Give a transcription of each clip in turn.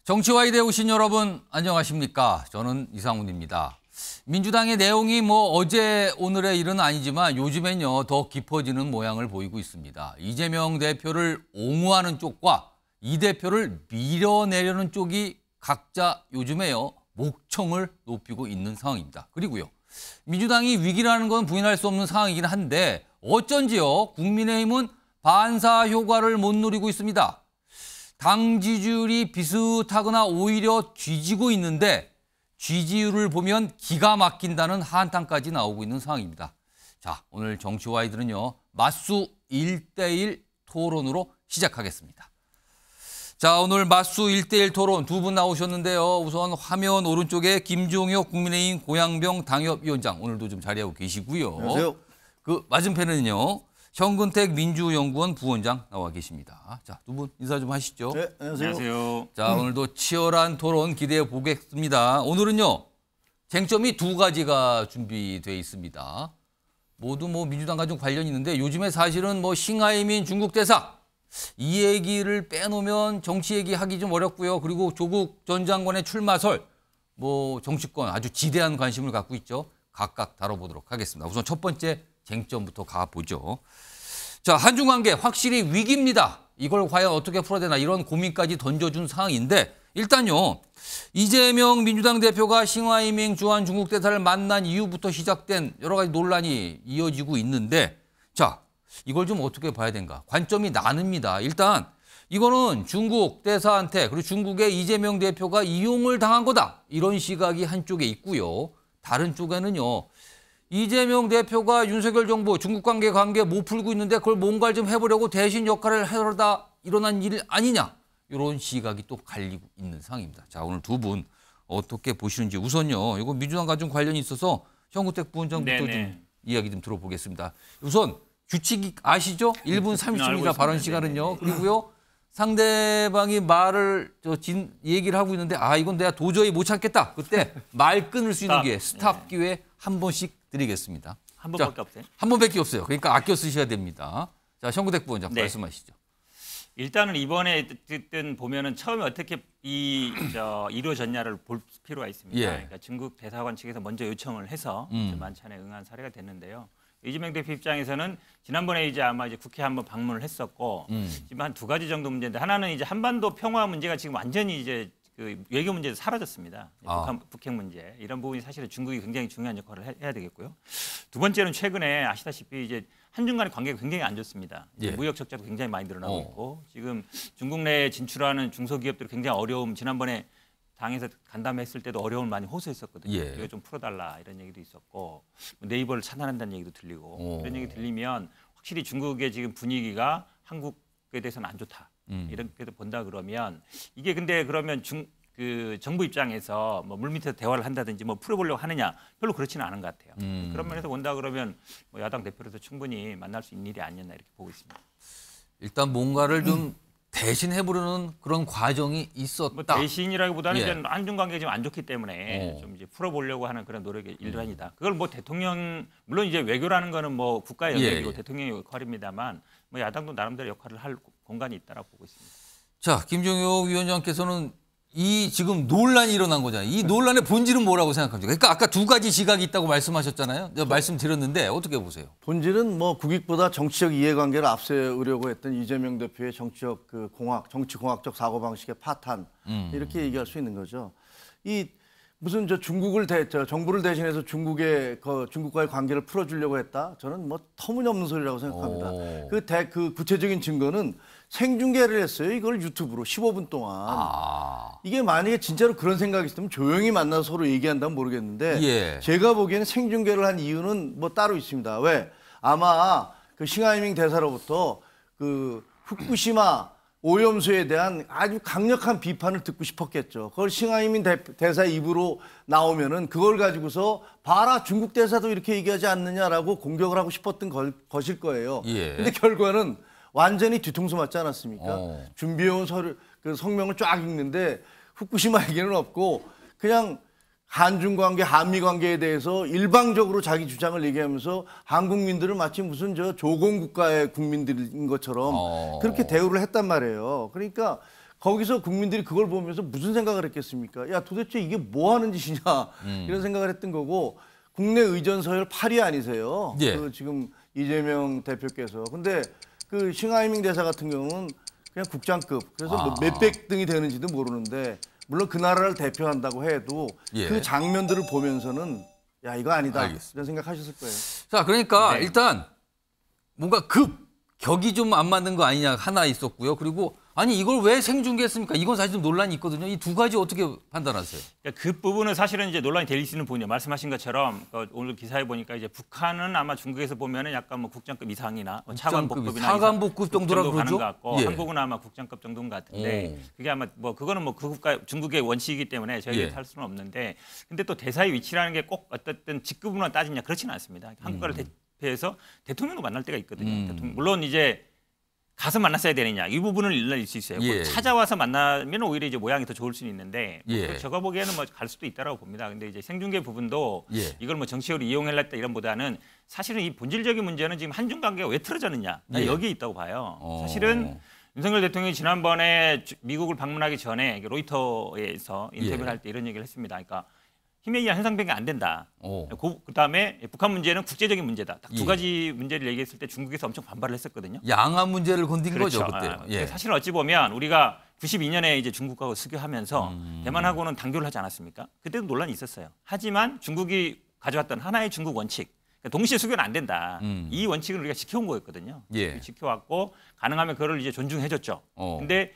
정치와이드에 오신 여러분 안녕하십니까? 저는 이상훈입니다. 민주당의 내용이 어제 오늘의 일은 아니지만 요즘엔요 더 깊어지는 모양을 보이고 있습니다. 이재명 대표를 옹호하는 쪽과 이 대표를 밀어내려는 쪽이 각자 요즘에요 목청을 높이고 있는 상황입니다. 그리고요 민주당이 위기라는 건 부인할 수 없는 상황이긴 한데 어쩐지요 국민의힘은 반사 효과를 못 누리고 있습니다. 당 지지율이 비슷하거나 오히려 뒤지고 있는데 지지율을 보면 기가 막힌다는 한탄까지 나오고 있는 상황입니다. 자, 오늘 정치와이드는요. 맞수 1대1 토론으로 시작하겠습니다. 자, 오늘 맞수 1대1 토론 두 분 나오셨는데요. 우선 화면 오른쪽에 김종혁 국민의힘 고양병 당협위원장 오늘도 좀 자리하고 계시고요. 안녕하세요. 그 맞은편에는요. 현근택 민주연구원 부원장 나와 계십니다. 자, 두 분 인사 좀 하시죠. 네, 안녕하세요. 안녕하세요. 자, 오늘도 치열한 토론 기대해 보겠습니다. 오늘은요, 쟁점이 두 가지가 준비되어 있습니다. 모두 민주당과 좀 관련이 있는데 요즘에 사실은 싱하이민 중국 대사 이 얘기를 빼놓으면 정치 얘기하기 좀 어렵고요. 그리고 조국 전 장관의 출마설 정치권 아주 지대한 관심을 갖고 있죠. 각각 다뤄보도록 하겠습니다. 우선 첫 번째 쟁점부터 가보죠. 자, 한중 관계 확실히 위기입니다. 이걸 과연 어떻게 풀어야 되나 이런 고민까지 던져준 상황인데 일단요. 이재명 민주당 대표가 싱하이밍 주한 중국 대사를 만난 이후부터 시작된 여러 가지 논란이 이어지고 있는데 자, 이걸 좀 어떻게 봐야 되는가. 관점이 나뉩니다. 일단 이거는 중국 대사한테 그리고 중국의 이재명 대표가 이용을 당한 거다. 이런 시각이 한쪽에 있고요. 다른 쪽에는요. 이재명 대표가 윤석열 정부 중국 관계 못 풀고 있는데 그걸 뭔가를 좀 해보려고 대신 역할을 하려다 일어난 일 아니냐. 이런 시각이 또 갈리고 있는 상황입니다. 자, 오늘 두 분 어떻게 보시는지 우선요. 이거 민주당과 좀 관련이 있어서 현근택 부원장부터 좀 이야기 좀 들어보겠습니다. 우선 규칙 아시죠? 1분 30초입니다. 발언 시간은요. 그리고요. 상대방이 말을 얘기를 하고 있는데 이건 내가 도저히 못 참겠다. 그때 말 끊을 수 있는 기회, 스탑 기회 한 번씩 드리겠습니다. 한 번밖에 없어요? 한 번밖에 없어요. 그러니까 아껴 쓰셔야 됩니다. 자, 현근택 부원장 말씀하시죠. 일단은 이번에 어쨌든 보면은 처음에 어떻게 이루어졌냐를 볼 필요가 있습니다. 예. 그러니까 중국 대사관 측에서 먼저 요청을 해서 만찬에 응한 사례가 됐는데요. 이재명 대표 입장에서는 지난번에 아마 국회 한번 방문을 했었고 지금 한 두 가지 정도 문제인데 하나는 한반도 평화 문제가 지금 완전히 그 외교 문제에서 사라졌습니다. 북핵 문제 이런 부분이 사실은 중국이 굉장히 중요한 역할을 해야 되겠고요. 두 번째는 최근에 아시다시피 한중 간의 관계가 굉장히 안 좋습니다. 예. 무역 적자도 굉장히 많이 늘어나고 있고 지금 중국 내에 진출하는 중소기업들이 굉장히 어려움 지난번에 당에서 간담회했을 때도 어려움을 많이 호소했었거든요. 예. 이거 좀 풀어달라 이런 얘기도 있었고 네이버를 차단한다는 얘기도 들리고 이런 얘기 들리면 확실히 중국의 지금 분위기가 한국에 대해서는 안 좋다. 이렇게 본다 그러면 이게 근데 그러면 그 정부 입장에서 물밑에서 대화를 한다든지 풀어보려고 하느냐 별로 그렇지는 않은 것 같아요. 그런 면에서 본다 그러면 야당 대표로서 충분히 만날 수 있는 일이 아니었나 이렇게 보고 있습니다. 일단 뭔가를 좀 대신해보려는 그런 과정이 있었다. 대신이라기보다는 이제 한중 관계가 지금 안 좋기 때문에 좀 풀어보려고 하는 그런 노력의 일환이다. 그걸 대통령 물론 외교라는 거는 국가의 영역이고 대통령의 역할입니다만 야당도 나름대로 역할을 할 공간이 있다라고 보고 있습니다. 자, 김종혁 위원장께서는 이 지금 논란이 일어난 거잖아요. 이 논란의 본질은 뭐라고 생각합니까? 그러니까 아까 두 가지 시각이 있다고 말씀하셨잖아요. 제가 말씀드렸는데 어떻게 보세요? 본질은 국익보다 정치적 이해관계를 앞세우려고 했던 이재명 대표의 정치적 정치공학적 사고방식의 파탄 이렇게 얘기할 수 있는 거죠. 이 무슨 중국을 정부를 대신해서 중국과의 관계를 풀어주려고 했다. 저는 터무니없는 소리라고 생각합니다. 그 구체적인 증거는 생중계를 했어요. 이걸 유튜브로 15분 동안. 이게 만약에 진짜로 그런 생각이 있으면 조용히 만나서 서로 얘기한다면 모르겠는데 제가 보기에는 생중계를 한 이유는 따로 있습니다. 왜? 아마 그 싱하이밍 대사로부터 그 후쿠시마 오염수에 대한 아주 강력한 비판을 듣고 싶었겠죠. 그걸 싱하이밍 대사 입으로 나오면은 그걸 가지고서 봐라 중국 대사도 이렇게 얘기하지 않느냐라고 공격을 하고 싶었던 것일 거예요. 근데 결과는 완전히 뒤통수 맞지 않았습니까? 준비해온 그 성명을 쫙 읽는데 후쿠시마 얘기는 없고 그냥 한중 관계, 한미 관계에 대해서 일방적으로 자기 주장을 얘기하면서 한국민들을 마치 무슨 조공 국가의 국민들인 것처럼 그렇게 대우를 했단 말이에요. 그러니까 거기서 국민들이 그걸 보면서 무슨 생각을 했겠습니까? 야, 도대체 이게 뭐 하는 짓이냐 이런 생각을 했던 거고 국내 의전 서열 8위 아니세요? 예. 그 지금 이재명 대표께서. 근데 그 싱하이밍 대사 같은 경우는 그냥 국장급. 그래서 뭐 몇백 등이 되는지도 모르는데 물론 그 나라를 대표한다고 해도 예. 그 장면들을 보면서는 야, 이거 아니다. 알겠습니다. 이런 생각하셨을 거예요. 자, 그러니까 네. 일단 뭔가 격이 좀 안 맞는 거 아니냐 하나 있었고요. 그리고 아니 이걸 왜 생중계했습니까? 이건 사실 좀 논란이 있거든요. 이 두 가지 어떻게 판단하세요? 그러니까 그 부분은 사실은 이제 논란이 될 수 있는 부분이에요. 말씀하신 것처럼 오늘 기사에 보니까 이제 북한은 아마 중국에서 보면은 약간 뭐 국장급 이상이나 뭐 차관복급이나 차관복급 정도라 정도 가는 그러죠? 것 같고 예. 한국은 아마 국장급 정도인 것 같은데 그게 아마 뭐 그거는 뭐 그 국가 중국의 원칙이기 때문에 저희가 예. 할 수는 없는데 근데 또 대사의 위치라는 게 꼭 어떤 직급으로만 따지냐 그렇지는 않습니다. 한국을 대표해서 대통령도 만날 때가 있거든요. 대통령. 물론 이제 가서 만났어야 되느냐 이 부분은 일날일 수 있어요. 예. 찾아와서 만나면 오히려 이제 모양이 더 좋을 수는 있는데 예. 제가 보기에는 뭐 갈 수도 있다라고 봅니다. 근데 이제 생중계 부분도 예. 이걸 뭐 정치적으로 이용했다 이런보다는 사실은 이 본질적인 문제는 지금 한중 관계가 왜 틀어졌느냐 예. 여기에 있다고 봐요. 사실은 윤석열 대통령이 지난번에 미국을 방문하기 전에 로이터에서 인터뷰를 예. 할 때 이런 얘기를 했습니다. 그러니까 힘에 의한 현상변경 안 된다. 오. 그다음에 북한 문제는 국제적인 문제다. 딱 두 예. 가지 문제를 얘기했을 때 중국에서 엄청 반발을 했었거든요. 양안 문제를 건든 거죠 그때. 예. 사실은 어찌 보면 우리가 92년에 이제 중국하고 수교하면서 대만하고는 단교를 하지 않았습니까? 그때도 논란이 있었어요. 하지만 중국이 가져왔던 하나의 중국 원칙, 그러니까 동시에 수교는 안 된다. 이 원칙을 우리가 지켜온 거였거든요. 예. 지켜왔고 가능하면 그걸 이제 존중해줬죠. 어. 근데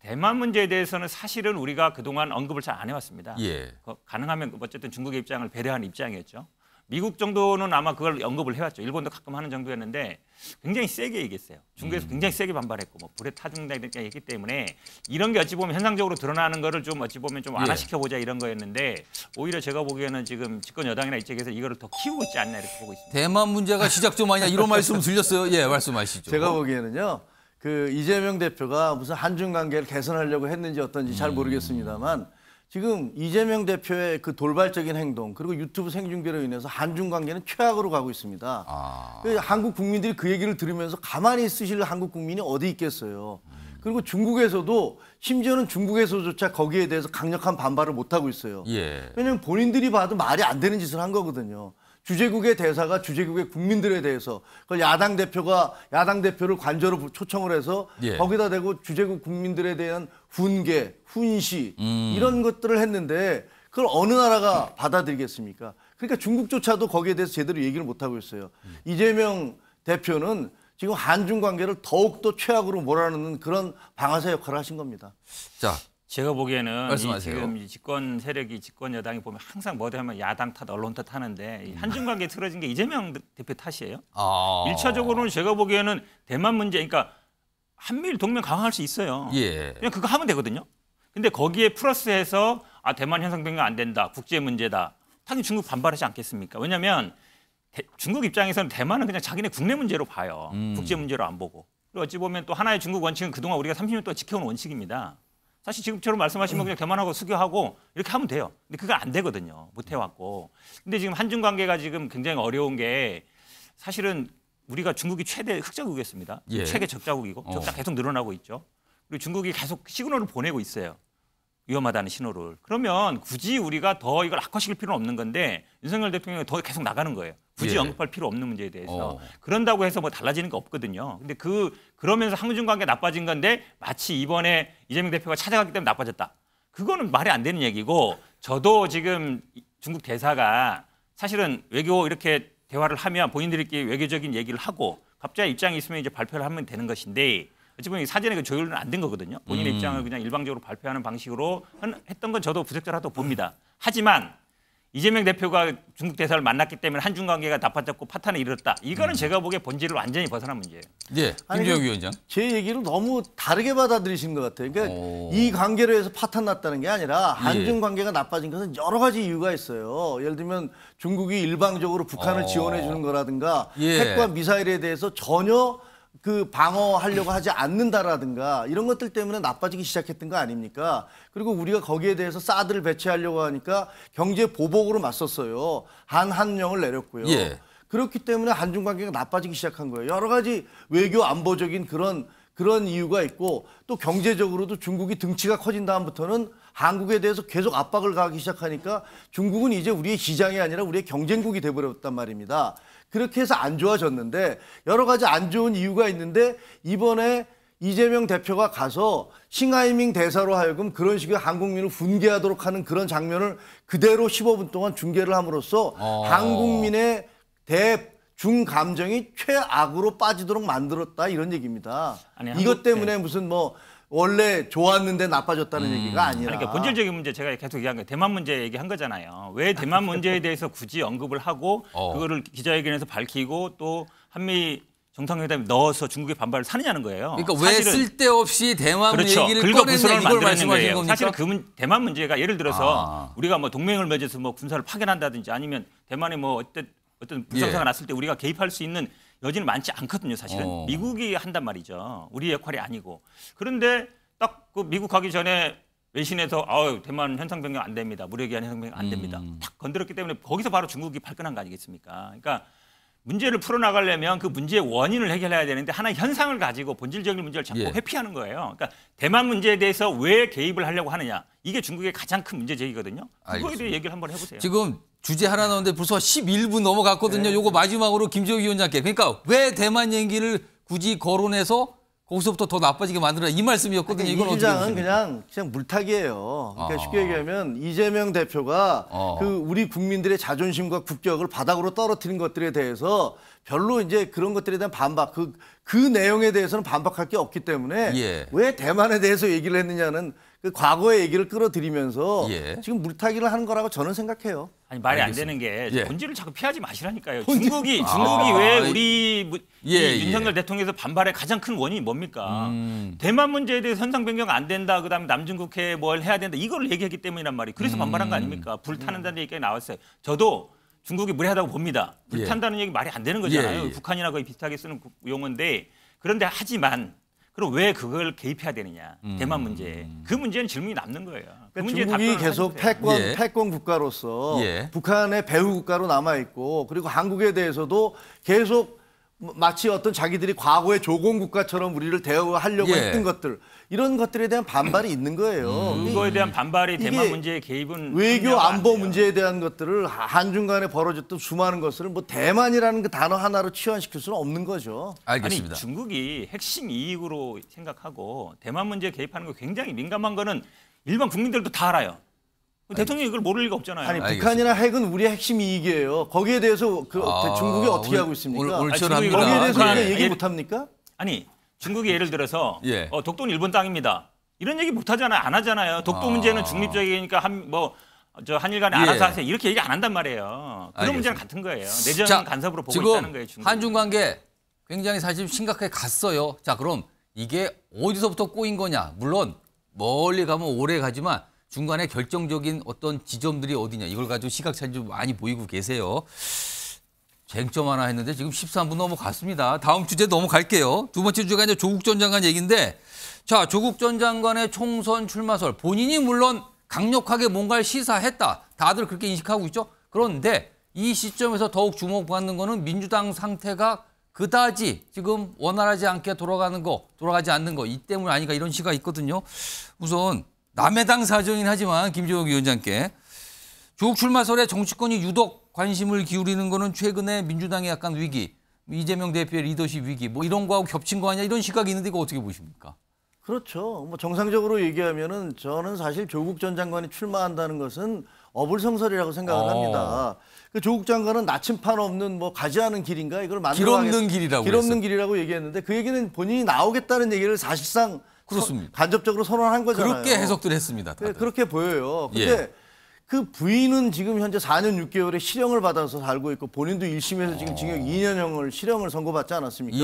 대만 문제에 대해서는 사실은 우리가 그동안 언급을 잘 안 해왔습니다. 예. 가능하면 어쨌든 중국의 입장을 배려하는 입장이었죠. 미국 정도는 아마 그걸 언급을 해왔죠. 일본도 가끔 하는 정도였는데 굉장히 세게 얘기했어요. 중국에서 굉장히 세게 반발했고 뭐 불에 타중다 이렇게 했기 때문에 이런 게 어찌 보면 현상적으로 드러나는 거를 좀 어찌 보면 좀 완화시켜 보자 이런 거였는데 오히려 제가 보기에는 지금 집권 여당이나 이쪽에서 이거를 더 키우고 있지 않나 이렇게 보고 있습니다. 대만 문제가 시작 좀 아니냐 이런 말씀 들렸어요. 예, 말씀하시죠. 제가 보기에는요. 그 이재명 대표가 무슨 한중 관계를 개선하려고 했는지 어떤지 잘 모르겠습니다만 지금 이재명 대표의 그 돌발적인 행동 그리고 유튜브 생중계로 인해서 한중 관계는 최악으로 가고 있습니다. 그 한국 국민들이 그 얘기를 들으면서 가만히 있으실 한국 국민이 어디 있겠어요. 그리고 중국에서도 심지어는 중국에서조차 거기에 대해서 강력한 반발을 못 하고 있어요. 예. 왜냐하면 본인들이 봐도 말이 안 되는 짓을 한 거거든요. 주재국의 대사가 주재국의 국민들에 대해서 그걸 야당 대표를 관저로 초청을 해서 예. 거기다 대고 주재국 국민들에 대한 훈계, 훈시 이런 것들을 했는데 그걸 어느 나라가 받아들이겠습니까? 그러니까 중국조차도 거기에 대해서 제대로 얘기를 못 하고 있어요. 이재명 대표는 지금 한중 관계를 더욱더 최악으로 몰아넣는 그런 방아쇠 역할을 하신 겁니다. 자, 제가 보기에는 말씀하세요. 지금 이 집권 세력이 집권 여당이 보면 항상 뭐든 하면 야당 탓, 언론 탓 하는데 이 한중 관계 틀어진 게 이재명 대표 탓이에요. 일차적으로는 제가 보기에는 대만 문제, 그러니까 한미일 동맹 강화할 수 있어요. 예. 그냥 그거 하면 되거든요. 근데 거기에 플러스해서 대만 현상 변경 안 된다, 국제 문제다. 당연히 중국 반발하지 않겠습니까? 왜냐하면 중국 입장에서는 대만은 그냥 자기네 국내 문제로 봐요. 국제 문제로 안 보고. 그리고 어찌 보면 또 하나의 중국 원칙은 그동안 우리가 30년 동안 지켜온 원칙입니다. 사실 지금처럼 말씀하신 거 그냥 대만하고 수교하고 이렇게 하면 돼요. 근데 그거 안 되거든요. 못 해왔고. 근데 지금 한중 관계가 지금 굉장히 어려운 게 사실은 우리가 중국이 최대 흑자국이었습니다. 예. 최대 적자국이고 적자 계속 늘어나고 있죠. 그리고 중국이 계속 시그널을 보내고 있어요. 위험하다는 신호를. 그러면 굳이 우리가 더 이걸 악화시킬 필요는 없는 건데 윤석열 대통령이 더 계속 나가는 거예요. 굳이 예. 언급할 필요 없는 문제에 대해서. 그런다고 해서 뭐 달라지는 게 없거든요. 근데 그러면서 한중 관계 나빠진 건데 마치 이번에 이재명 대표가 찾아갔기 때문에 나빠졌다. 그거는 말이 안 되는 얘기고 저도 지금 중국 대사가 사실은 외교 이렇게 대화를 하면 본인들끼리 외교적인 얘기를 하고 각자 입장이 있으면 이제 발표를 하면 되는 것인데 어찌 보면 사전에 그 조율은 안 된 거거든요. 본인의 입장을 그냥 일방적으로 발표하는 방식으로 했던 건 저도 부적절하다고 봅니다. 하지만 이재명 대표가 중국 대사를 만났기 때문에 한중 관계가 나빠졌고 파탄을 이뤘다. 이거는 제가 보기에 본질을 완전히 벗어난 문제예요. 예. 아니, 김종혁 위원장. 제 얘기를 너무 다르게 받아들이신 것 같아요. 그러니까 이 관계로 해서 파탄 났다는 게 아니라 한중 관계가 나빠진 것은 여러 가지 이유가 있어요. 예를 들면 중국이 일방적으로 북한을 지원해 주는 거라든가 예. 핵과 미사일에 대해서 전혀 그 방어하려고 하지 않는다라든가 이런 것들 때문에 나빠지기 시작했던 거 아닙니까? 그리고 우리가 거기에 대해서 사드를 배치하려고 하니까 경제 보복으로 맞섰어요. 한한령을 내렸고요. 예. 그렇기 때문에 한중 관계가 나빠지기 시작한 거예요. 여러 가지 외교 안보적인 그런 그런 이유가 있고 또 경제적으로도 중국이 등치가 커진 다음부터는 한국에 대해서 계속 압박을 가하기 시작하니까 중국은 이제 우리의 시장이 아니라 우리의 경쟁국이 돼버렸단 말입니다. 그렇게 해서 안 좋아졌는데 여러 가지 안 좋은 이유가 있는데 이번에 이재명 대표가 가서 싱하이밍 대사로 하여금 그런 식의 한국민을 분개하도록 하는 그런 장면을 그대로 15분 동안 중계를 함으로써 한국민의 대중 감정이 최악으로 빠지도록 만들었다 이런 얘기입니다. 아니, 이것 때문에 무슨 뭐 원래 좋았는데 나빠졌다는 얘기가 아니라. 그러니까 본질적인 문제 제가 계속 얘기한 거예요. 대만 문제 얘기한 거잖아요. 왜 대만 문제에 대해서 굳이 언급을 하고 그거를 기자회견에서 밝히고 또 한미 정상회담에 넣어서 중국의 반발을 사느냐는 거예요. 그러니까 왜 쓸데없이 대만 그렇죠. 얘기를 꺼내는 이걸 말씀하시는 거예요. 겁니까? 사실은 대만 문제가 예를 들어서 우리가 뭐 동맹을 맺어서 뭐 군사를 파견한다든지 아니면 대만에 뭐 어떤 불상사가 났을 때 우리가 개입할 수 있는 여지는 많지 않거든요. 사실은 미국이 한단 말이죠. 우리 역할이 아니고. 그런데 딱 그 미국 가기 전에 외신에서 대만 현상 변경 안 됩니다. 무력기한 현상 변경 안 됩니다. 딱 건드렸기 때문에 거기서 바로 중국이 발끈한 거 아니겠습니까? 그러니까 문제를 풀어나가려면 그 문제의 원인을 해결해야 되는데 하나의 현상을 가지고 본질적인 문제를 자꾸 회피하는 거예요. 그러니까 대만 문제에 대해서 왜 개입을 하려고 하느냐. 이게 중국의 가장 큰 문제 제기거든요. 그거에 대해 얘기를 한번 해보세요. 지금 주제 하나 나오는데 벌써 11분 넘어갔거든요. 요거 마지막으로 김재욱 위원장께. 그러니까 왜 대만 얘기를 굳이 거론해서 거기서부터 더 나빠지게 만들어라 이 말씀이었거든요. 이건 이 어떻게 주장은 보십니까? 그냥 물타기예요. 그러니까 쉽게 얘기하면 이재명 대표가 그 우리 국민들의 자존심과 국격을 바닥으로 떨어뜨린 것들에 대해서 별로 이제 그런 것들에 대한 반박, 그 내용에 대해서는 반박할 게 없기 때문에 왜 대만에 대해서 얘기를 했느냐는 그 과거의 얘기를 끌어들이면서 지금 물타기를 하는 거라고 저는 생각해요. 아니 말이 안 되는 게 본질을 자꾸 피하지 마시라니까요. 중국이 왜 우리 윤석열 대통령에서 반발의 가장 큰 원인이 뭡니까? 대만 문제에 대해서 현상 변경 안 된다. 그다음에 남중국해 뭘 해야 된다. 이걸 얘기했기 때문이란 말이에요. 그래서 반발한 거 아닙니까? 불타는다는 얘기가 나왔어요. 저도 중국이 무례하다고 봅니다. 불탄다는 얘기 말이 안 되는 거잖아요. 북한이나 거의 비슷하게 쓰는 용어인데 그런데 하지만 그럼 왜 그걸 개입해야 되느냐? 대만 문제. 그 문제는 질문이 남는 거예요. 그 문제에 중국이 계속 패권 국가로서 북한의 배후 국가로 남아 있고 그리고 한국에 대해서도 계속 마치 어떤 자기들이 과거의 조공 국가처럼 우리를 대우하려고 했던 것들 이런 것들에 대한 반발이 있는 거예요. 그거에 대한 반발이 대만 문제에 개입은 외교 안보 문제에 대한 것들을 한중 간에 벌어졌던 수많은 것을 뭐 대만이라는 그 단어 하나로 치환시킬 수는 없는 거죠. 알겠습니다. 아니 중국이 핵심 이익으로 생각하고 대만 문제에 개입하는 거 굉장히 민감한 거는 일반 국민들도 다 알아요. 대통령이 이걸 모를 리가 없잖아요. 아니 북한이나 핵은 우리의 핵심 이익이에요. 거기에 대해서 중국이 어떻게 하고 있습니까? 올철합니다. 거기에 대해서 얘기 못 합니까? 아니 중국이 예를 들어서 독도는 일본 땅입니다. 이런 얘기 못 하잖아요. 안 하잖아요. 독도 문제는 중립적이니까 한일 간에 알아서 하세요. 이렇게 얘기 안 한단 말이에요. 그런 문제는 같은 거예요. 내전 간섭으로 보고 있다는 거예요. 중국이. 한중 관계 굉장히 사실 심각하게 갔어요. 자, 그럼 이게 어디서부터 꼬인 거냐? 물론 멀리 가면 오래 가지만 중간에 결정적인 어떤 지점들이 어디냐 이걸 가지고 시각 차이 좀 많이 보이고 계세요. 쟁점 하나 했는데 지금 13분 넘어갔습니다. 다음 주제 넘어갈게요. 두 번째 주제가 이제 조국 전 장관 얘기인데 자, 조국 전 장관의 총선 출마설 본인이 물론 강력하게 뭔가를 시사했다. 다들 그렇게 인식하고 있죠. 그런데 이 시점에서 더욱 주목받는 거는 민주당 상태가 그다지 지금 원활하지 않게 돌아가지 않는 거 이 때문 아닌가 이런 시가 있거든요. 우선 남의 당 사정이긴 하지만 김재욱 위원장께 조국 출마설에 정치권이 유독 관심을 기울이는 거는 최근에 민주당의 약간 위기, 이재명 대표의 리더십 위기 뭐 이런 거하고 겹친 거 아니냐 이런 시각이 있는데 이거 어떻게 보십니까? 그렇죠. 뭐 정상적으로 얘기하면은 저는 사실 조국 전 장관이 출마한다는 것은 어불성설이라고 생각을 합니다. 그 조국 장관은 나침판 없는 뭐 가지 않은 길인가 이걸 길 없는 길이라고 길 없는 길이라고 얘기했는데 그 얘기는 본인이 나오겠다는 얘기를 사실상 그렇습니다. 간접적으로 선언한 거잖아요. 그렇게 해석들 했습니다. 다들. 그렇게 보여요. 근데 그 부인은 지금 현재 4년 6개월의 실형을 받아서 살고 있고 본인도 1심에서 지금 징역 2년형을 실형을 선고받지 않았습니까?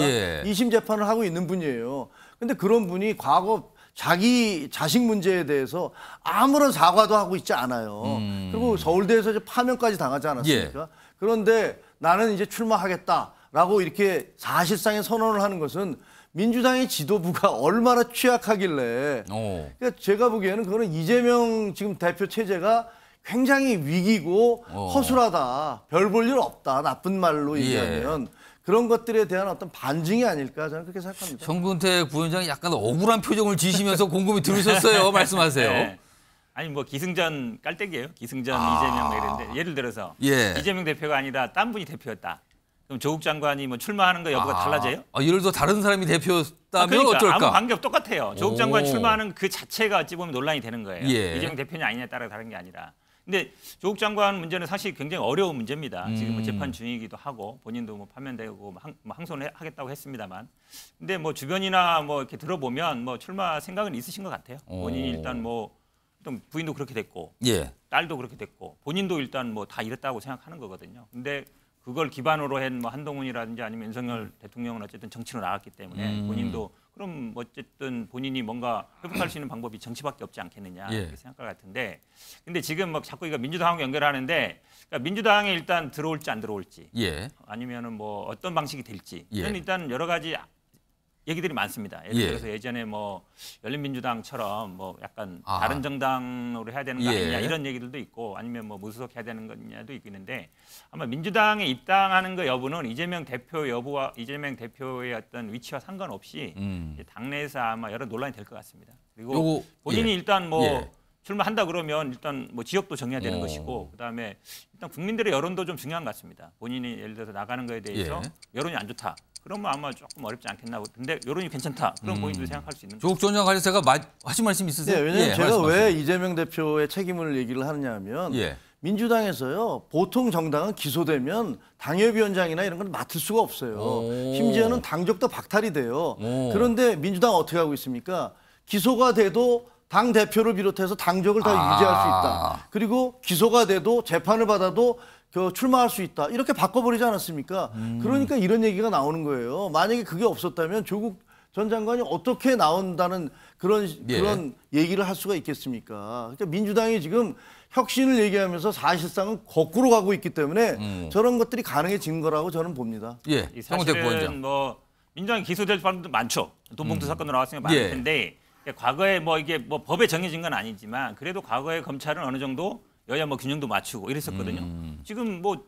2심 재판을 하고 있는 분이에요. 근데 그런 분이 과거 자기 자식 문제에 대해서 아무런 사과도 하고 있지 않아요. 그리고 서울대에서 이제 파면까지 당하지 않았습니까? 그런데 나는 이제 출마하겠다라고 이렇게 사실상의 선언을 하는 것은 민주당의 지도부가 얼마나 취약하길래 그러니까 제가 보기에는 그거는 이재명 지금 대표 체제가 굉장히 위기고 허술하다. 별 볼 일 없다. 나쁜 말로 얘기하면 그런 것들에 대한 어떤 반증이 아닐까 저는 그렇게 생각합니다. 정근태 부위원장이 약간 억울한 표정을 지시면서 곰곰이 들으셨어요. 말씀하세요. 네. 아니 뭐 기승전 깔때기예요. 기승전 이재명 이랬는데 예를 들어서 예. 이재명 대표가 아니라 딴 분이 대표였다. 그럼 조국 장관이 뭐 출마하는 거 여부가 달라져요? 예를 들어 다른 사람이 대표였다면 그러니까 어떨까? 아무 관계 똑같아요. 조국 장관 오. 출마하는 그 자체가 어찌 보면 논란이 되는 거예요. 예. 이재명 대표냐 아니냐에 따라 다른 게 아니라. 근데 조국 장관 문제는 사실 굉장히 어려운 문제입니다. 지금 뭐 재판 중이기도 하고 본인도 뭐 파면되고 뭐 항소하겠다고 했습니다만. 근데 뭐 주변이나 뭐 이렇게 들어보면 뭐 출마 생각은 있으신 것 같아요. 본인이 일단 뭐 일단 부인도 그렇게 됐고 예. 딸도 그렇게 됐고 본인도 일단 뭐 다 이랬다고 생각하는 거거든요. 근데 그걸 기반으로 한 뭐 한동훈이라든지 아니면 윤석열 대통령은 어쨌든 정치로 나왔기 때문에 본인도 그럼 어쨌든 본인이 뭔가 회복할 수 있는 방법이 정치밖에 없지 않겠느냐 예. 이렇게 생각할 것 같은데 근데 지금 막 자꾸 이거 민주당하고 연결하는데 그러니까 민주당에 일단 들어올지 안 들어올지 예. 아니면은 뭐 어떤 방식이 될지 예. 이건 일단 여러 가지 얘기들이 많습니다. 예를 예. 들어서 예전에 뭐 열린민주당처럼 뭐 약간 아. 다른 정당으로 해야 되는 거 예. 아니냐 이런 얘기들도 있고 아니면 뭐 무소속 해야 되는 거냐도 있고 있는데 아마 민주당에 입당하는 거 여부는 이재명 대표 여부와 이재명 대표의 어떤 위치와 상관없이 이제 당내에서 아마 여러 논란이 될 것 같습니다. 그리고 요거, 본인이 예. 일단 뭐 예. 출마한다 그러면 일단 뭐 지역도 정해야 되는 오. 것이고 그다음에 일단 국민들의 여론도 좀 중요한 것 같습니다. 본인이 예를 들어서 나가는 거에 대해서 예. 여론이 안 좋다. 그러면 아마 조금 어렵지 않겠나. 근데 여론이 괜찮다. 그럼 본인도 생각할 수 있는 거죠. 조국 전 장관 관련해서 제가 하신 말씀 있으세요? 네, 왜냐하면 예, 제가 말씀하세요. 왜 이재명 대표의 책임을 얘기를 하느냐 하면 예. 민주당에서요. 보통 정당은 기소되면 당협위원장이나 이런 건 맡을 수가 없어요. 오. 심지어는 당적도 박탈이 돼요. 오. 그런데 민주당은 어떻게 하고 있습니까? 기소가 돼도 당 대표를 비롯해서 당적을 다 유지할 수 있다. 그리고 기소가 돼도 재판을 받아도 출마할 수 있다. 이렇게 바꿔버리지 않았습니까? 그러니까 이런 얘기가 나오는 거예요. 만약에 그게 없었다면 조국 전 장관이 어떻게 나온다는 그런 얘기를 할 수가 있겠습니까? 그러니까 민주당이 지금 혁신을 얘기하면서 사실상은 거꾸로 가고 있기 때문에 저런 것들이 가능해진 거라고 저는 봅니다. 예. 정은택 부원장. 사실은 뭐 민주당이 기소될 사람도 많죠. 돈봉투 사건으로 나왔으니까 많을 예. 텐데 과거에 뭐 이게 뭐 법에 정해진 건 아니지만 그래도 과거에 검찰은 어느 정도 여야 뭐 균형도 맞추고 이랬었거든요. 지금 뭐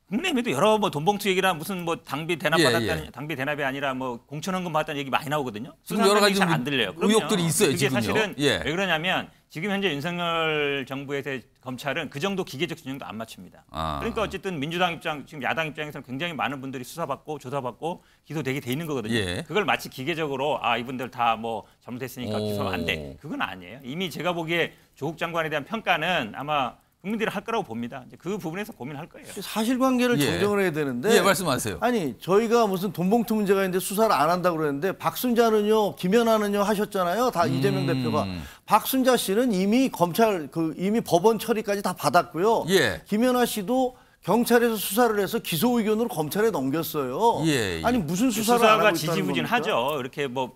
국내에도 여러 뭐 돈봉투 얘기나 무슨 뭐 당비 대납 예, 받았다는 예. 당비 대납이 아니라 뭐 공천헌금 받았다는 얘기 많이 나오거든요. 지금 여러 가지 잘안 들려요. 의혹들이 있어요, 그게 지금요. 사실은 예. 왜 그러냐면 지금 현재 윤석열 정부에서의 검찰은 그 정도 기계적 균형도 안 맞춥니다. 아. 그러니까 어쨌든 민주당 입장, 지금 야당 입장에서는 굉장히 많은 분들이 수사받고 조사받고 기소되게 돼 있는 거거든요. 예. 그걸 마치 기계적으로 이분들 다 뭐 잘못했으니까 오. 기소하면 안 돼. 그건 아니에요. 이미 제가 보기에 조국 장관에 대한 평가는 아마 국민들이 할 거라고 봅니다. 이제 그 부분에서 고민할 거예요. 사실관계를 예. 정정을 해야 되는데 예, 말씀하세요. 아니 저희가 무슨 돈봉투 문제가 있는데 수사를 안 한다고 그러는데 박순자는요 김연아는요 하셨잖아요. 다 이재명 대표가. 박순자 씨는 이미 검찰 이미 법원 처리까지 다 받았고요. 예. 김연아 씨도 경찰에서 수사를 해서 기소 의견으로 검찰에 넘겼어요. 예, 예. 아니 무슨 수사를 안 수사가 하고 있다는 겁니까? 지지부진하죠. 이렇게 뭐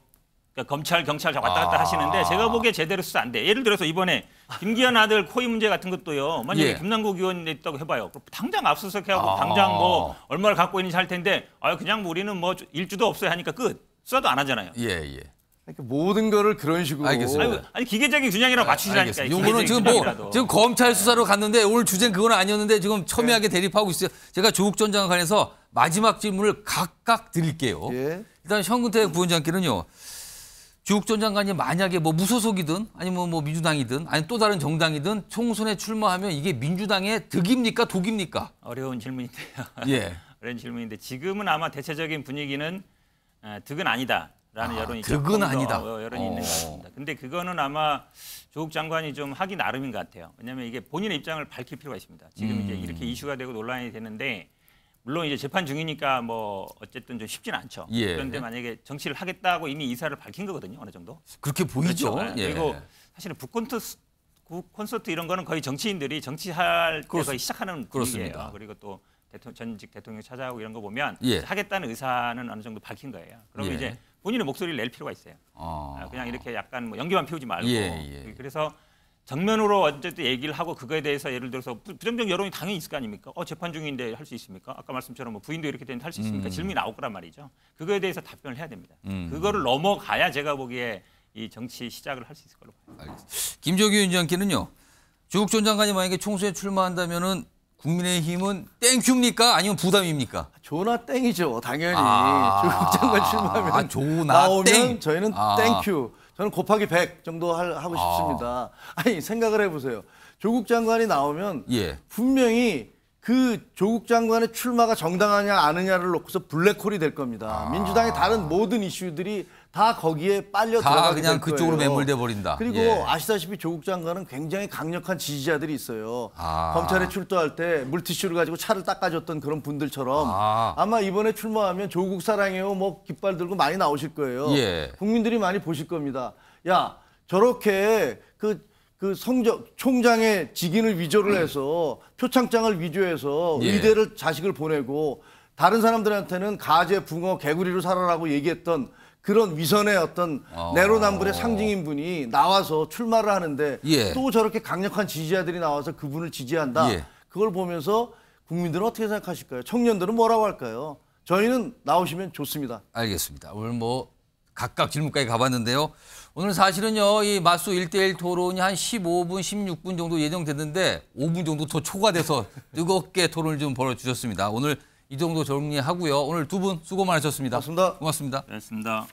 그러니까 검찰 경찰 왔다 갔다 하시는데 제가 보기에 제대로 수사 안 돼. 예를 들어서 이번에 김기현 아들 코이 문제 같은 것도요. 만약에 예. 김남국 의원이 있다고 해봐요. 그럼 당장 압수수색하고 당장 뭐 얼마를 갖고 있는지 할 텐데 그냥 우리는 뭐 일주도 없어야 하니까 끝. 수사도 안 하잖아요. 예, 예. 그러니까 모든 거를 그런 식으로. 알겠습니다. 아니 기계적인 균형이라고 맞추시라니까. 요거는 지금 지금 검찰 수사로 갔는데 오늘 주제는 그건 아니었는데 지금 첨예하게 대립하고 있어요. 제가 조국 전 장관 관해서 마지막 질문을 각각 드릴게요. 예. 일단 현근택 부원장께는요. 조국 전 장관이 만약에 뭐 무소속이든 아니면 뭐 민주당이든 아니 또 다른 정당이든 총선에 출마하면 이게 민주당의 득입니까 독입니까? 어려운 질문인데요. 예. 어려운 질문인데 지금은 아마 대체적인 분위기는 득은 아니다라는 여론이 득은 조금 더 아니다. 여론이 있는 것 같습니다. 근데 그거는 아마 조국 장관이 좀 하기 나름인 것 같아요. 왜냐하면 이게 본인의 입장을 밝힐 필요가 있습니다. 지금 이제 이렇게 이슈가 되고 논란이 되는데 물론 이제 재판 중이니까 뭐 어쨌든 좀 쉽지는 않죠. 예. 그런데 만약에 정치를 하겠다고 이미 이사를 밝힌 거거든요. 어느 정도. 그렇게 보이죠. 그렇죠. 예. 그리고 사실은 콘서트 이런 거는 거의 정치인들이 정치할 때 거의 시작하는 그렇습니다. 분위기예요. 그리고 또 전직 대통령 찾아오고 이런 거 보면 예. 하겠다는 의사는 어느 정도 밝힌 거예요. 그러면 예. 이제 본인의 목소리를 낼 필요가 있어요. 그냥 이렇게 약간 뭐 연기만 피우지 말고. 예. 그래서 정면으로 어쨌든 얘기를 하고 그거에 대해서 예를 들어서 부정적 여론이 당연히 있을 거 아닙니까? 재판 중인데 할 수 있습니까? 아까 말씀처럼 뭐 부인도 이렇게 되는데 할 수 있습니까? 질문이 나올 거란 말이죠. 그거에 대해서 답변을 해야 됩니다. 그거를 넘어가야 제가 보기에 이 정치 시작을 할 수 있을 걸로 봐요. 알겠습니다. 김종규 위원장께는요. 조국 전 장관이 만약에 총선에 출마한다면은 국민의힘은 땡큐입니까? 아니면 부담입니까? 조나 땡이죠. 당연히. 조국 장관 출마하면 조나 나오면 땡. 저희는 땡큐. 저는 곱하기 100 정도 하고 싶습니다. 아니 생각을 해보세요. 조국 장관이 나오면 예. 분명히 그 조국 장관의 출마가 정당하냐 아느냐를 놓고서 블랙홀이 될 겁니다. 민주당의 다른 모든 이슈들이 다 거기에 빨려 다 들어가게 그냥 될 거예요. 그쪽으로 매몰돼 버린다. 그리고 예. 아시다시피 조국 장관은 굉장히 강력한 지지자들이 있어요. 아. 검찰에 출두할 때 물티슈를 가지고 차를 닦아줬던 그런 분들처럼 아마 이번에 출마하면 조국 사랑해요 뭐 깃발 들고 많이 나오실 거예요. 예. 국민들이 많이 보실 겁니다. 야 저렇게 그 총장의 직인을 위조를 해서 표창장을 위조해서 예. 의대를 자식을 보내고 다른 사람들한테는 가재, 붕어, 개구리로 살아라고 얘기했던 그런 위선의 어떤 내로남불의 상징인 분이 나와서 출마를 하는데 예. 또 저렇게 강력한 지지자들이 나와서 그분을 지지한다. 예. 그걸 보면서 국민들은 어떻게 생각하실까요? 청년들은 뭐라고 할까요? 저희는 나오시면 좋습니다. 알겠습니다. 오늘 뭐 각각 질문까지 가봤는데요. 오늘 사실은요, 이 맞수 1대1 토론이 한 15분, 16분 정도 예정됐는데 5분 정도 더 초과돼서 뜨겁게 토론을 좀 벌여주셨습니다. 오늘 이 정도 정리하고요. 오늘 두 분 수고 많으셨습니다. 고맙습니다. 고맙습니다. 그렇습니다.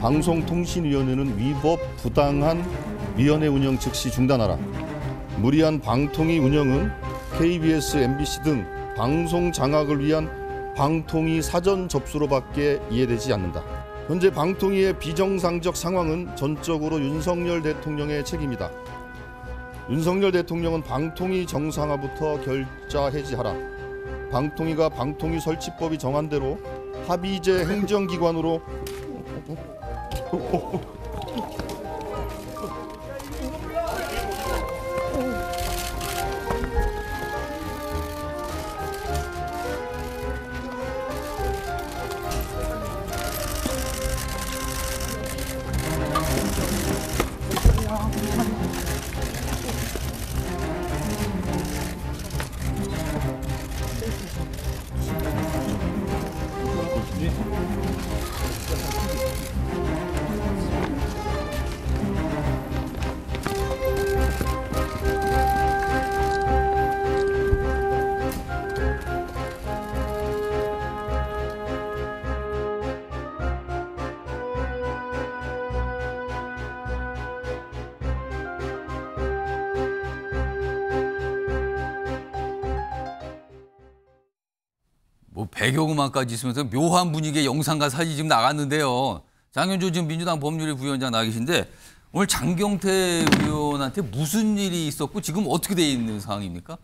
방송통신위원회는 위법 부당한 위원회 운영 즉시 중단하라. 무리한 방통위 운영은 KBS, MBC 등 방송 장악을 위한 방통위 사전 접수로밖에 이해되지 않는다. 현재 방통위의 비정상적 상황은 전적으로 윤석열 대통령의 책임이다. 윤석열 대통령은 방통위 정상화부터 결자 해지하라. 방통위가 방통위 설치법이 정한 대로 합의제 행정기관으로 뭐 배경음악까지 있으면서 묘한 분위기의 영상과 사진이 지금 나갔는데요. 장현조 지금 민주당 법률위 부위원장 나와 계신데 오늘 장경태 의원한테 무슨 일이 있었고 지금 어떻게 돼 있는 상황입니까?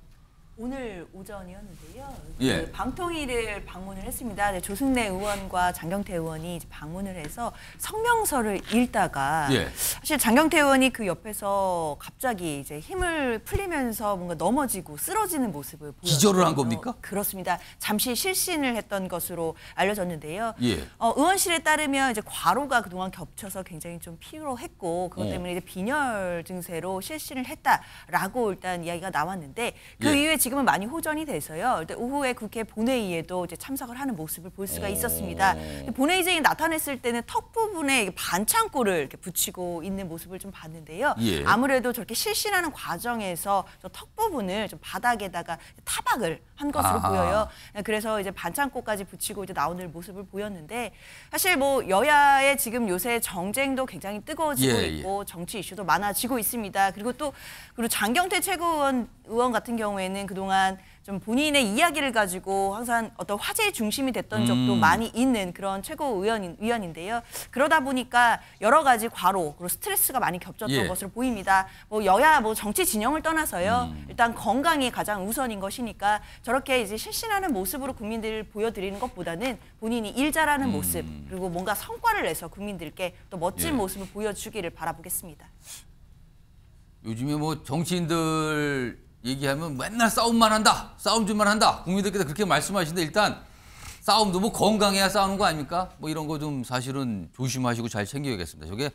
오늘 오전이었는데요. 예. 그 방통위를 방문을 했습니다. 네, 조승래 의원과 장경태 의원이 이제 방문을 해서 성명서를 읽다가 예. 사실 장경태 의원이 그 옆에서 갑자기 이제 힘을 풀리면서 뭔가 넘어지고 쓰러지는 모습을 보였어요. 기절을 한 겁니까? 그렇습니다. 잠시 실신을 했던 것으로 알려졌는데요. 예. 의원실에 따르면 이제 과로가 그동안 겹쳐서 굉장히 좀 피로했고 그것 때문에 이제 빈혈 증세로 실신을 했다라고 일단 이야기가 나왔는데 그 예. 이후에 지금은 많이 호전이 돼서요. 오후에 국회 본회의에도 이제 참석을 하는 모습을 볼 수가 있었습니다. 본회의장에 나타났을 때는 턱 부분에 반창고를 이렇게 붙이고 있는 모습을 좀 봤는데요. 예. 아무래도 저렇게 실신하는 과정에서 저 턱 부분을 좀 바닥에다가 타박을 한 것으로 아하. 보여요. 그래서 이제 반창고까지 붙이고 이제 나오는 모습을 보였는데 사실 뭐 여야의 지금 요새 정쟁도 굉장히 뜨거워지고 예, 있고 정치 이슈도 많아지고 있습니다. 그리고 장경태 최고위원 같은 경우에는 그동안 좀 본인의 이야기를 가지고 항상 어떤 화제의 중심이 됐던 적도 많이 있는 그런 최고위원인데요. 그러다 보니까 여러 가지 과로 그리고 스트레스가 많이 겹쳤던 예. 것으로 보입니다. 뭐 여야 뭐 정치 진영을 떠나서요. 일단 건강이 가장 우선인 것이니까 저렇게 이제 실신하는 모습으로 국민들을 보여드리는 것보다는 본인이 일 잘하는 모습 그리고 뭔가 성과를 내서 국민들께 또 멋진 예. 모습을 보여주기를 바라보겠습니다. 요즘에 뭐 정치인들 얘기하면 맨날 싸움만 한다. 싸움질만 한다. 국민들께서 그렇게 말씀하시는데 일단 싸움도 뭐 건강해야 싸우는 거 아닙니까? 뭐 이런 거 좀 사실은 조심하시고 잘 챙겨야겠습니다. 저게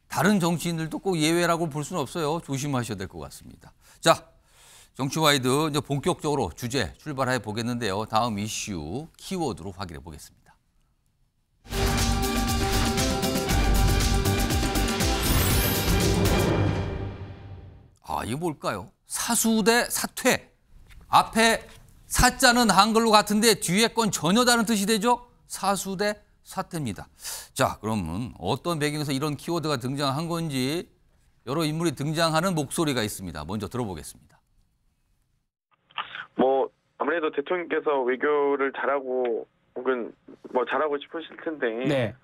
다른 정치인들도 꼭 예외라고 볼 수는 없어요. 조심하셔야 될 것 같습니다. 자, 정치와이드 이제 본격적으로 주제 출발해 보겠는데요. 다음 이슈 키워드로 확인해 보겠습니다. 이게 뭘까요? 사수 대 사퇴. 앞에 사자는 한글로 같은데 뒤에 건 전혀 다른 뜻이 되죠? 사수 대 사퇴입니다. 자, 그러면 어떤 배경에서 이런 키워드가 등장한 건지 여러 인물이 등장하는 목소리가 있습니다. 먼저 들어보겠습니다. 뭐 아무래도 대통령께서 외교를 잘하고 혹은 뭐 잘하고 싶으실 텐데 네.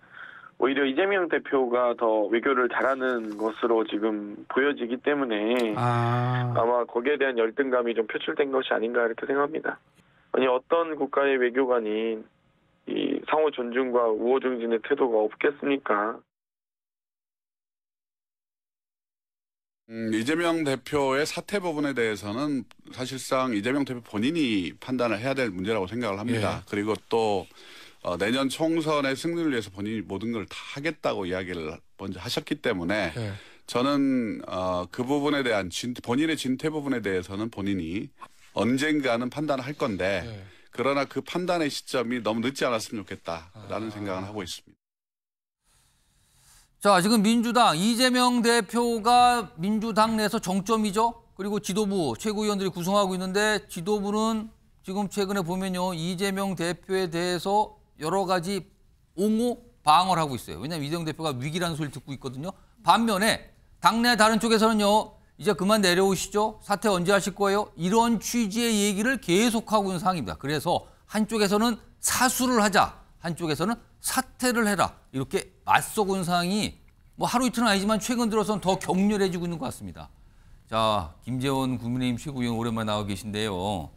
오히려 이재명 대표가 더 외교를 잘하는 것으로 지금 보여지기 때문에 아마 거기에 대한 열등감이 좀 표출된 것이 아닌가 이렇게 생각합니다. 아니 어떤 국가의 외교관이 이 상호 존중과 우호 중진의 태도가 없겠습니까? 이재명 대표의 사퇴 부분에 대해서는 사실상 이재명 대표 본인이 판단을 해야 될 문제라고 생각을 합니다. 예. 그리고 또 내년 총선의 승리를 위해서 본인이 모든 걸 다 하겠다고 이야기를 먼저 하셨기 때문에 예. 저는 그 부분에 대한 본인의 진퇴 부분에 대해서는 본인이 언젠가는 판단을 할 건데 예. 그러나 그 판단의 시점이 너무 늦지 않았으면 좋겠다라는 생각을 하고 있습니다. 자, 지금 민주당 이재명 대표가 민주당 내에서 정점이죠. 그리고 지도부 최고위원들이 구성하고 있는데 지도부는 지금 최근에 보면요. 이재명 대표에 대해서 여러 가지 옹호, 방어를 하고 있어요. 왜냐하면 이재명 대표가 위기라는 소리를 듣고 있거든요. 반면에 당내 다른 쪽에서는요. 이제 그만 내려오시죠. 사퇴 언제 하실 거예요? 이런 취지의 얘기를 계속하고 있는 상황입니다. 그래서 한쪽에서는 사수를 하자. 한쪽에서는 사퇴를 해라. 이렇게 맞서고 있는 상황이 뭐 하루 이틀은 아니지만 최근 들어서는 더 격렬해지고 있는 것 같습니다. 자, 김재원 국민의힘 최고위원 오랜만에 나와 계신데요.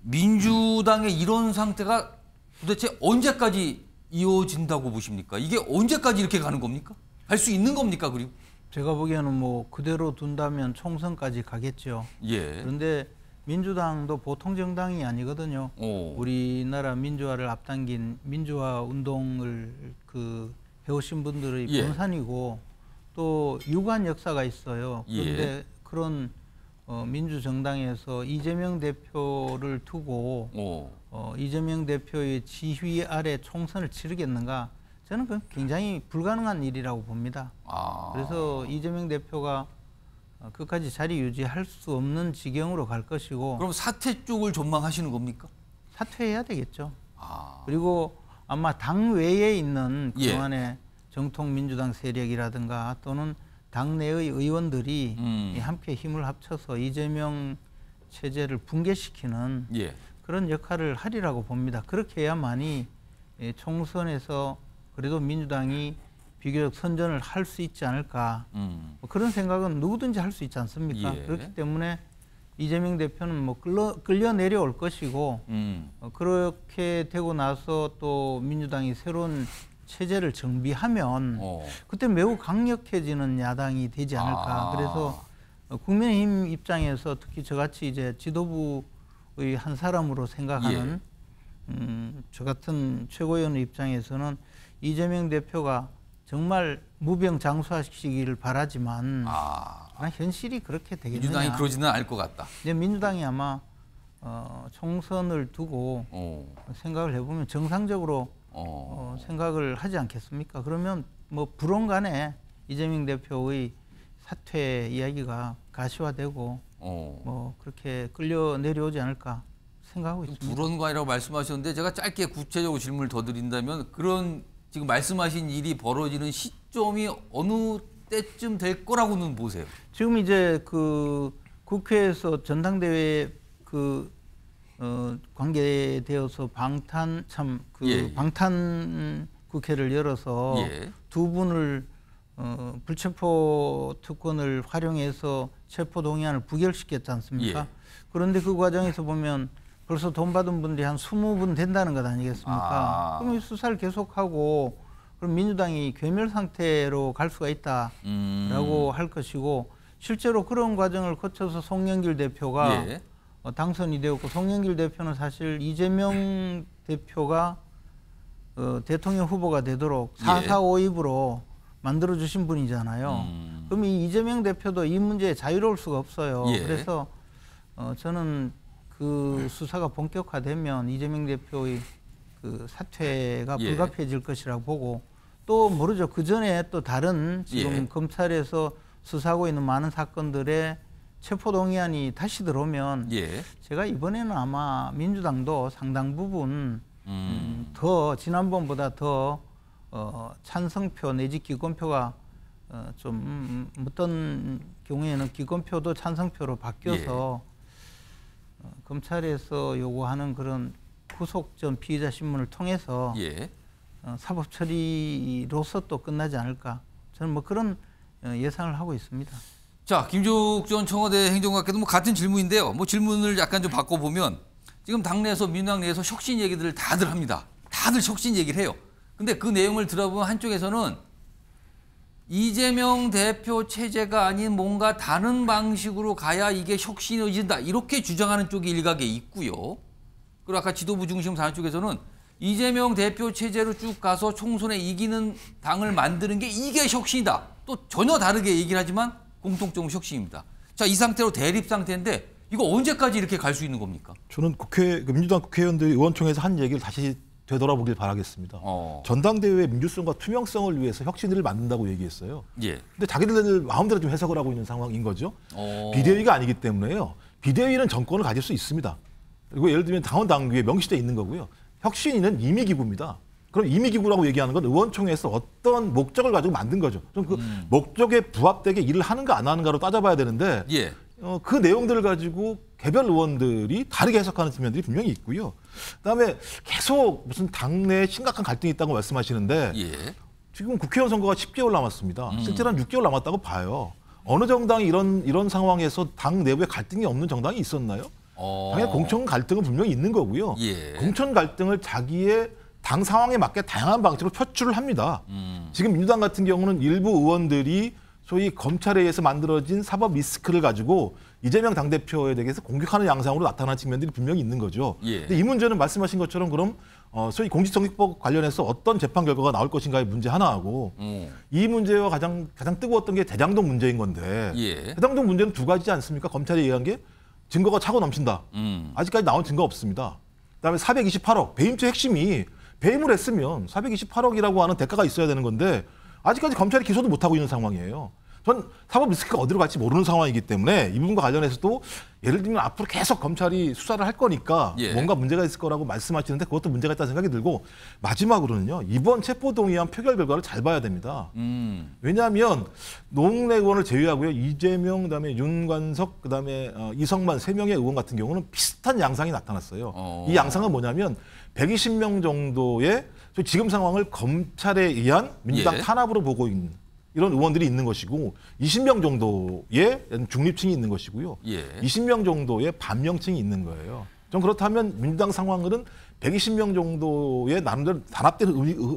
민주당의 이런 상태가 도대체 언제까지 이어진다고 보십니까? 이게 언제까지 이렇게 가는 겁니까? 할 수 있는 겁니까? 그리고 제가 보기에는 뭐 그대로 둔다면 총선까지 가겠죠. 예. 그런데 민주당도 보통 정당이 아니거든요. 우리나라 민주화를 앞당긴 민주화 운동을 해오신 분들의 예. 본산이고 또 유구한 역사가 있어요. 그런데 예. 그런 민주정당에서 이재명 대표를 두고 이재명 대표의 지휘 아래 총선을 치르겠는가? 저는 그건 굉장히 불가능한 일이라고 봅니다. 그래서 이재명 대표가 끝까지 자리 유지할 수 없는 지경으로 갈 것이고. 그럼 사퇴 쪽을 전망하시는 겁니까? 사퇴해야 되겠죠. 그리고 아마 당 외에 있는 예. 그동안의 정통 민주당 세력이라든가 또는 당내의 의원들이 함께 힘을 합쳐서 이재명 체제를 붕괴시키는 예. 그런 역할을 하리라고 봅니다. 그렇게 해야만이 총선에서 그래도 민주당이 비교적 선전을 할 수 있지 않을까. 뭐 그런 생각은 누구든지 할 수 있지 않습니까? 예. 그렇기 때문에 이재명 대표는 뭐 끌려 내려올 것이고 그렇게 되고 나서 또 민주당이 새로운 체제를 정비하면 그때 매우 강력해지는 야당이 되지 않을까. 그래서 국민의힘 입장에서 특히 저같이 이제 지도부의 한 사람으로 생각하는 저 같은 최고위원의 입장에서는 이재명 대표가 정말 무병장수하시기를 바라지만 현실이 그렇게 되겠느냐. 민주당이 그러지는 않을 것 같다. 이제 민주당이 아마 총선을 두고 생각을 해보면 정상적으로 생각을 하지 않겠습니까? 그러면 뭐 불언간에 이재명 대표의 사퇴 이야기가 가시화되고 뭐 그렇게 끌려 내려오지 않을까 생각하고 있습니다. 불언관이라고 말씀하셨는데 제가 짧게 구체적으로 질문을 더 드린다면 그런 지금 말씀하신 일이 벌어지는 시점이 어느 때쯤 될 거라고는 보세요? 지금 이제 국회에서 전당대회 관계되어서 방탄 국회를 열어서 두 분을 불체포 특권을 활용해서 체포 동의안을 부결시켰지 않습니까? 그런데 그 과정에서 보면 벌써 돈 받은 분들이 한 20분 된다는 것 아니겠습니까? 그럼 이 수사를 계속하고 그럼 민주당이 괴멸 상태로 갈 수가 있다라고 할 것이고 실제로 그런 과정을 거쳐서 송영길 대표가 당선이 되었고 송영길 대표는 사실 이재명 대표가 대통령 후보가 되도록 4.4.5입으로 만들어주신 분이잖아요. 그럼 이 이재명 대표도 이 문제에 자유로울 수가 없어요. 그래서 저는 그 수사가 본격화되면 이재명 대표의 그 사퇴가 예. 불가피해질 것이라고 보고 또 모르죠. 그 전에 또 다른 지금 예. 검찰에서 수사하고 있는 많은 사건들의 체포동의안이 다시 들어오면 예. 제가 이번에는 아마 민주당도 상당 부분 더 지난번보다 더 찬성표 내지 기권표가 좀 어떤 경우에는 기권표도 찬성표로 바뀌어서 검찰에서 요구하는 그런 구속 전 피의자 신문을 통해서 예. 사법 처리로서 또 끝나지 않을까 저는 뭐 그런 예상을 하고 있습니다. 자, 김종욱 전 청와대 행정관께도 뭐 같은 질문인데요. 뭐 질문을 약간 좀 바꿔보면 지금 당내에서 민주당 내에서 혁신 얘기들을 다들 합니다. 다들 혁신 얘기를 해요. 근데 그 내용을 들어보면 한쪽에서는 이재명 대표 체제가 아닌 뭔가 다른 방식으로 가야 이게 혁신이 이어진다. 이렇게 주장하는 쪽이 일각에 있고요. 그리고 아까 지도부 중심 다른 쪽에서는 이재명 대표 체제로 쭉 가서 총선에 이기는 당을 만드는 게 이게 혁신이다. 또 전혀 다르게 얘기를 하지만 공통점은 혁신입니다. 자, 이 상태로 대립 상태인데 이거 언제까지 이렇게 갈 수 있는 겁니까? 저는 민주당 국회의원들이 의원총회에서 한 얘기를 다시 되돌아보길 바라겠습니다. 전당대회의 민주성과 투명성을 위해서 혁신을 만든다고 얘기했어요. 예. 근데 자기들 마음대로 좀 해석을 하고 있는 상황인 거죠. 비대위가 아니기 때문에요. 비대위는 정권을 가질 수 있습니다. 그리고 예를 들면 당원 당규에 명시되어 있는 거고요. 혁신위는 임의기구입니다. 그럼 임의기구라고 얘기하는 건 의원총회에서 어떤 목적을 가지고 만든 거죠. 좀 그 목적에 부합되게 일을 하는가 안 하는가로 따져봐야 되는데 예. 그 내용들을 가지고 개별 의원들이 다르게 해석하는 측면들이 분명히 있고요. 그다음에 계속 무슨 당내에 심각한 갈등이 있다고 말씀하시는데 예. 지금 국회의원 선거가 10개월 남았습니다. 실제로 한 6개월 남았다고 봐요. 어느 정당이 이런 상황에서 당 내부에 갈등이 없는 정당이 있었나요? 당연히 공천 갈등은 분명히 있는 거고요. 예. 공천 갈등을 자기의 당 상황에 맞게 다양한 방식으로 표출을 합니다. 지금 민주당 같은 경우는 일부 의원들이 소위 검찰에 의해서 만들어진 사법 리스크를 가지고 이재명 당대표에 대해서 공격하는 양상으로 나타나는 측면들이 분명히 있는 거죠. 예. 근데 이 문제는 말씀하신 것처럼 그럼 소위 공직선거법 관련해서 어떤 재판 결과가 나올 것인가의 문제 하나하고 이 문제와 가장 뜨거웠던 게 대장동 문제인 건데 예. 대장동 문제는 두 가지지 않습니까? 검찰에 의한 게 증거가 차고 넘친다. 아직까지 나온 증거 없습니다. 그다음에 428억 배임죄 핵심이 배임을 했으면 428억이라고 하는 대가가 있어야 되는 건데 아직까지 검찰이 기소도 못하고 있는 상황이에요. 전 사법 리스크가 어디로 갈지 모르는 상황이기 때문에 이 부분과 관련해서도 예를 들면 앞으로 계속 검찰이 수사를 할 거니까 예. 뭔가 문제가 있을 거라고 말씀하시는데 그것도 문제가 있다는 생각이 들고 마지막으로는요. 이번 체포동의안 표결 결과를 잘 봐야 됩니다. 왜냐하면 노웅래 의원을 제외하고요. 이재명, 그다음에 윤관석, 그다음에 이성만 3명의 의원 같은 경우는 비슷한 양상이 나타났어요. 이 양상은 뭐냐면 120명 정도의 지금 상황을 검찰에 의한 민주당 예. 탄압으로 보고 있는 이런 의원들이 있는 것이고 20명 정도의 중립층이 있는 것이고요. 예. 20명 정도의 반명층이 있는 거예요. 좀 그렇다면 민주당 상황은 120명 정도의 나름대로 단합된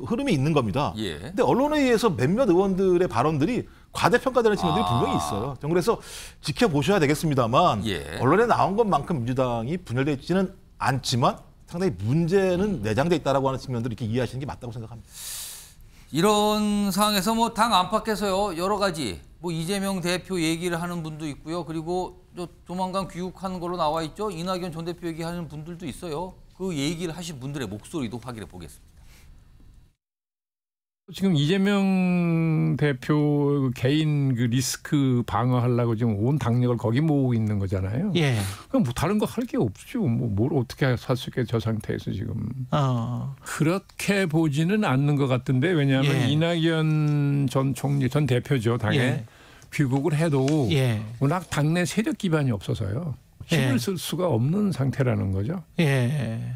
흐름이 있는 겁니다. 예. 근데 언론에 의해서 몇몇 의원들의 발언들이 과대평가되는 측면들이 분명히 있어요. 좀 그래서 지켜보셔야 되겠습니다만 예. 언론에 나온 것만큼 민주당이 분열되어 있지는 않지만 상당히 문제는 내장돼 있다라고 하는 측면들을 이렇게 이해하시는 게 맞다고 생각합니다. 이런 상황에서 뭐 당 안팎에서요 여러 가지 뭐 이재명 대표 얘기를 하는 분도 있고요. 그리고 조만간 귀국하는 걸로 나와 있죠. 이낙연 전 대표 얘기하는 분들도 있어요. 그 얘기를 하신 분들의 목소리도 확인해 보겠습니다. 지금 이재명 대표 개인 그 리스크 방어하려고 지금 온 당력을 거기 모으고 있는 거잖아요. 예. 그럼 뭐 다른 거 할 게 없죠. 뭐 뭘 어떻게 할 수 있게 저 상태에서 지금. 그렇게 보지는 않는 것 같은데 왜냐하면 예. 이낙연 전 총리 전 대표죠 당에 예. 귀국을 해도 예. 워낙 당내 세력 기반이 없어서요. 힘을 예. 쓸 수가 없는 상태라는 거죠. 예.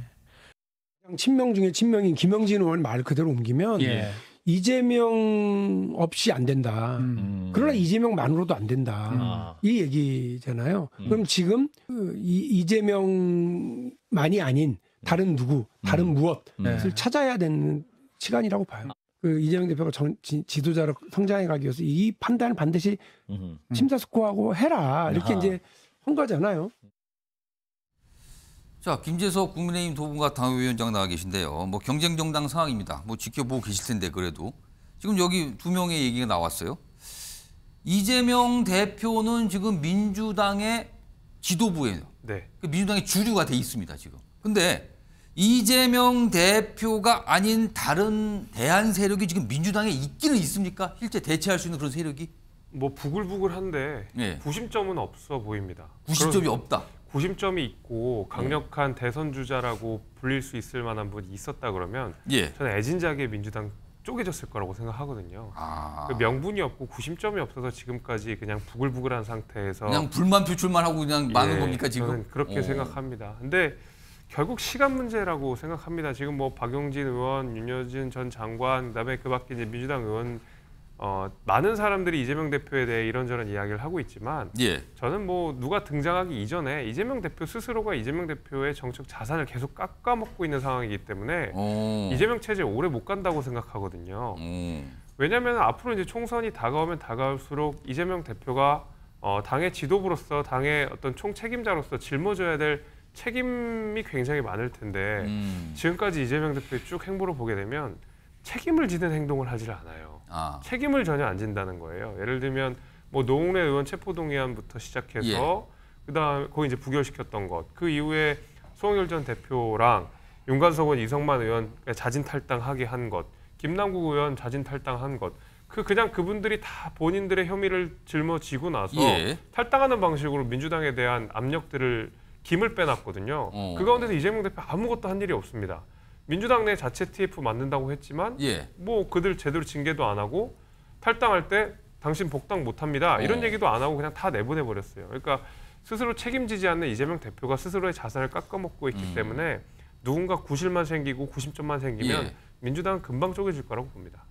친명 중에 친명인 김영진 의원 말 그대로 옮기면 예. 이재명 없이 안 된다. 그러나 이재명만으로도 안 된다. 이 얘기잖아요. 그럼 지금 이재명만이 아닌 다른 누구, 다른 무엇을 찾아야 되는 시간이라고 봐요. 그 이재명 대표가 지도자로 성장해 가기 위해서 이 판단을 반드시 심사숙고하고 해라. 이렇게 이제 한 거잖아요. 자, 김재석 국민의힘 도분과 당협위원장 나와 계신데요. 뭐 경쟁 정당 상황입니다. 뭐 지켜보고 계실 텐데 그래도 지금 여기 두 명의 얘기가 나왔어요. 이재명 대표는 지금 민주당의 지도부에 네. 민주당의 주류가 돼 있습니다 지금. 근데 이재명 대표가 아닌 다른 대안 세력이 지금 민주당에 있기는 있습니까? 실제 대체할 수 있는 그런 세력이? 뭐 부글부글한데 예. 구심점은 없어 보입니다. 구심점이 없다. 구심점이 있고 강력한 대선 주자라고 불릴 수 있을 만한 분이 있었다 그러면 예. 저는 애진작에 민주당 쪼개졌을 거라고 생각하거든요. 그 명분이 없고 구심점이 없어서 지금까지 그냥 부글부글한 상태에서 그냥 불만 표출만 하고 그냥 많은 겁니까 지금? 저는 그렇게 생각합니다. 근데 결국 시간 문제라고 생각합니다. 지금 뭐 박용진 의원, 윤여준 전 장관, 그다음에 그밖에 이제 민주당 의원 많은 사람들이 이재명 대표에 대해 이런저런 이야기를 하고 있지만 예. 저는 뭐 누가 등장하기 이전에 이재명 대표 스스로가 이재명 대표의 정책 자산을 계속 깎아먹고 있는 상황이기 때문에 이재명 체제 오래 못 간다고 생각하거든요. 왜냐하면 앞으로 이제 총선이 다가오면 다가올수록 이재명 대표가 당의 지도부로서 당의 어떤 총책임자로서 짊어져야 될 책임이 굉장히 많을 텐데 지금까지 이재명 대표의 쭉 행보를 보게 되면 책임을 지는 행동을 하질 않아요. 책임을 전혀 안 진다는 거예요. 예를 들면 뭐 노웅래 의원 체포동의안부터 시작해서 그다음 거기 이제 부결시켰던 것, 그 이후에 송영길 전 대표랑 윤관석 의원, 이성만 의원 자진 탈당하게 한 것, 김남국 의원 자진 탈당한 것, 그냥 그분들이 다 본인들의 혐의를 짊어지고 나서 탈당하는 방식으로 민주당에 대한 압력들을 김을 빼놨거든요. 그 가운데서 이재명 대표 아무것도 한 일이 없습니다. 민주당 내 자체 TF 만든다고 했지만 뭐 그들 제대로 징계도 안 하고 탈당할 때 당신 복당 못합니다. 이런 얘기도 안 하고 그냥 다 내보내버렸어요. 그러니까 스스로 책임지지 않는 이재명 대표가 스스로의 자산을 깎아먹고 있기 때문에 누군가 구실만 생기고 구심점만 생기면 민주당은 금방 쪼개질 거라고 봅니다.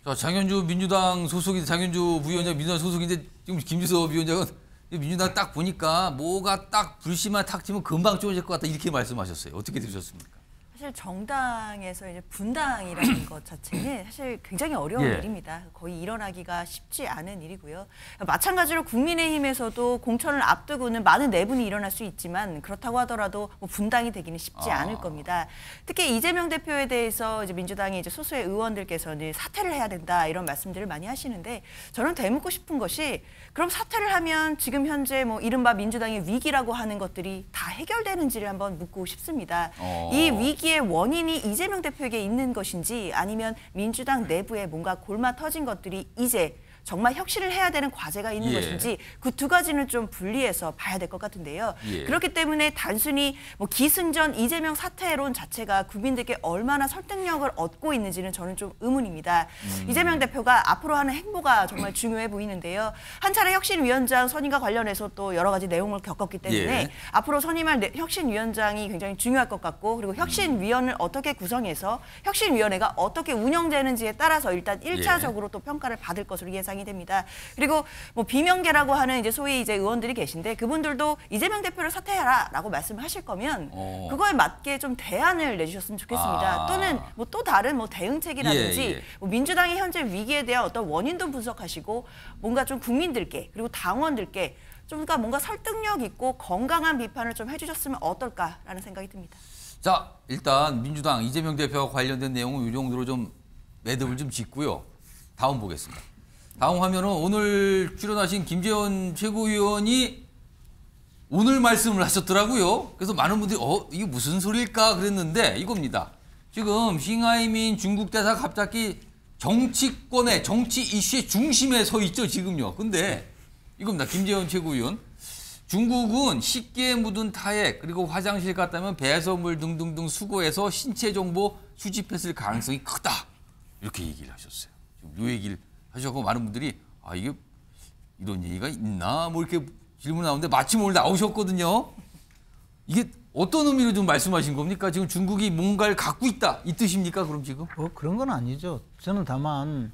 자, 장현주 민주당 소속인 장현주 부위원장 민주당 소속인데 지금 김주섭 위원장은 민주당 딱 보니까 뭐가 딱 불씨만 탁 튀면 금방 쪼개질 것 같다 이렇게 말씀하셨어요. 어떻게 들으셨습니까? 사실 정당에서 이제 분당이라는 것 자체는 사실 굉장히 어려운 일입니다. 거의 일어나기가 쉽지 않은 일이고요. 마찬가지로 국민의힘에서도 공천을 앞두고는 많은 내분이 일어날 수 있지만 그렇다고 하더라도 뭐 분당이 되기는 쉽지 않을 겁니다. 특히 이재명 대표에 대해서 이제 민주당의 이제 소수의 의원들께서는 사퇴를 해야 된다 이런 말씀들을 많이 하시는데 저는 되묻고 싶은 것이 그럼 사퇴를 하면 지금 현재 뭐 이른바 민주당의 위기라고 하는 것들이 다 해결되는지를 한번 묻고 싶습니다. 이 위기의 원인이 이재명 대표에게 있는 것인지 아니면 민주당 내부에 뭔가 골마 터진 것들이 이제 정말 혁신을 해야 되는 과제가 있는 것인지 그 두 가지는 좀 분리해서 봐야 될 것 같은데요. 그렇기 때문에 단순히 뭐 기승전 이재명 사퇴론 자체가 국민들께 얼마나 설득력을 얻고 있는지는 저는 좀 의문입니다. 이재명 대표가 앞으로 하는 행보가 정말 중요해 보이는데요. 한 차례 혁신위원장 선임과 관련해서 또 여러 가지 내용을 겪었기 때문에 앞으로 선임할 혁신위원장이 굉장히 중요할 것 같고 그리고 혁신위원을 어떻게 구성해서 혁신위원회가 어떻게 운영되는지에 따라서 일단 1차적으로 또 평가를 받을 것으로 예상이 됩니다. 그리고 뭐 비명계라고 하는 이제 소위 이제 의원들이 계신데 그분들도 이재명 대표를 사퇴하라라고 말씀하실 거면 그거에 맞게 좀 대안을 내주셨으면 좋겠습니다. 또는 뭐 또 다른 뭐 대응책이라든지 뭐 민주당의 현재 위기에 대한 어떤 원인도 분석하시고 뭔가 좀 국민들께 그리고 당원들께 좀 뭔가 설득력 있고 건강한 비판을 좀 해주셨으면 어떨까라는 생각이 듭니다. 자, 일단 민주당 이재명 대표와 관련된 내용은 이 정도로 좀 매듭을 좀 짓고요. 다음 보겠습니다. 다음 화면은 오늘 출연하신 김재원 최고위원이 오늘 말씀을 하셨더라고요. 그래서 많은 분들이 이게 무슨 소리일까 그랬는데 이겁니다. 지금 싱하이민 중국 대사 갑자기 정치권의 정치 이슈의 중심에 서 있죠 지금요. 근데 이겁니다. 김재원 최고위원. 중국은 식기에 묻은 타액 그리고 화장실 갔다면 배설물 등등등 수거해서 신체 정보 수집했을 가능성이 크다. 이렇게 얘기를 하셨어요. 지금 이 얘기를 하셨고 많은 분들이 이게 이런 얘기가 있나 뭐 이렇게 질문 나오는데 마침 오늘 나오셨거든요. 이게 어떤 의미로 좀 말씀하신 겁니까? 지금 중국이 뭔가를 갖고 있다 이 뜻입니까? 그럼 지금? 그런 건 아니죠. 저는 다만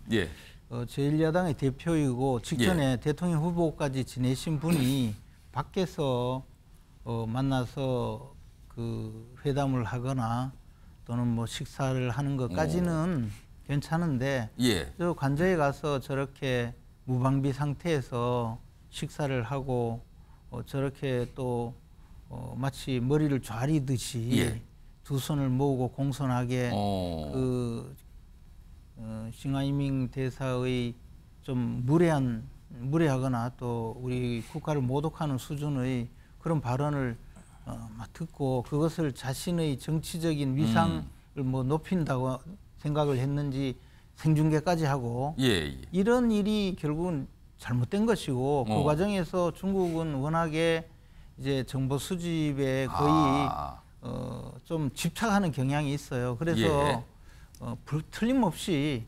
제1야당의 대표이고 직전에 대통령 후보까지 지내신 분이 밖에서 만나서 그 회담을 하거나 또는 뭐 식사를 하는 것까지는 괜찮은데 저 관저에 가서 저렇게 무방비 상태에서 식사를 하고 저렇게 또 마치 머리를 좌리듯이 두 손을 모으고 공손하게 그 싱하이밍 대사의 좀 무례하거나 또 우리 국가를 모독하는 수준의 그런 발언을 막 듣고 그것을 자신의 정치적인 위상을 뭐 높인다고 생각을 했는지 생중계까지 하고 이런 일이 결국은 잘못된 것이고 그 과정에서 중국은 워낙에 이제 정보 수집에 거의 좀 집착하는 경향이 있어요. 그래서 틀림없이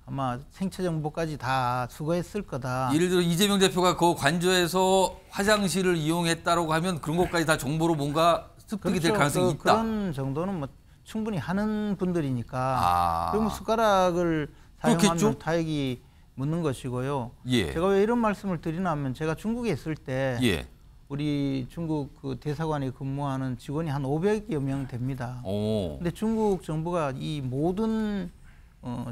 아마 생체 정보까지 다 수거했을 거다. 예를 들어 이재명 대표가 그 관저에서 화장실을 이용했다라고 하면 그런 것까지 다 정보로 뭔가 습득이 될 가능성이 있다. 그런 정도는 뭐 충분히 하는 분들이니까 그러면 숟가락을 사용하면 그렇겠죠? 타액이 묻는 것이고요. 제가 왜 이런 말씀을 드리나 하면 제가 중국에 있을 때 우리 중국 그 대사관에 근무하는 직원이 한 500여 명 됩니다. 근데 중국 정부가 이 모든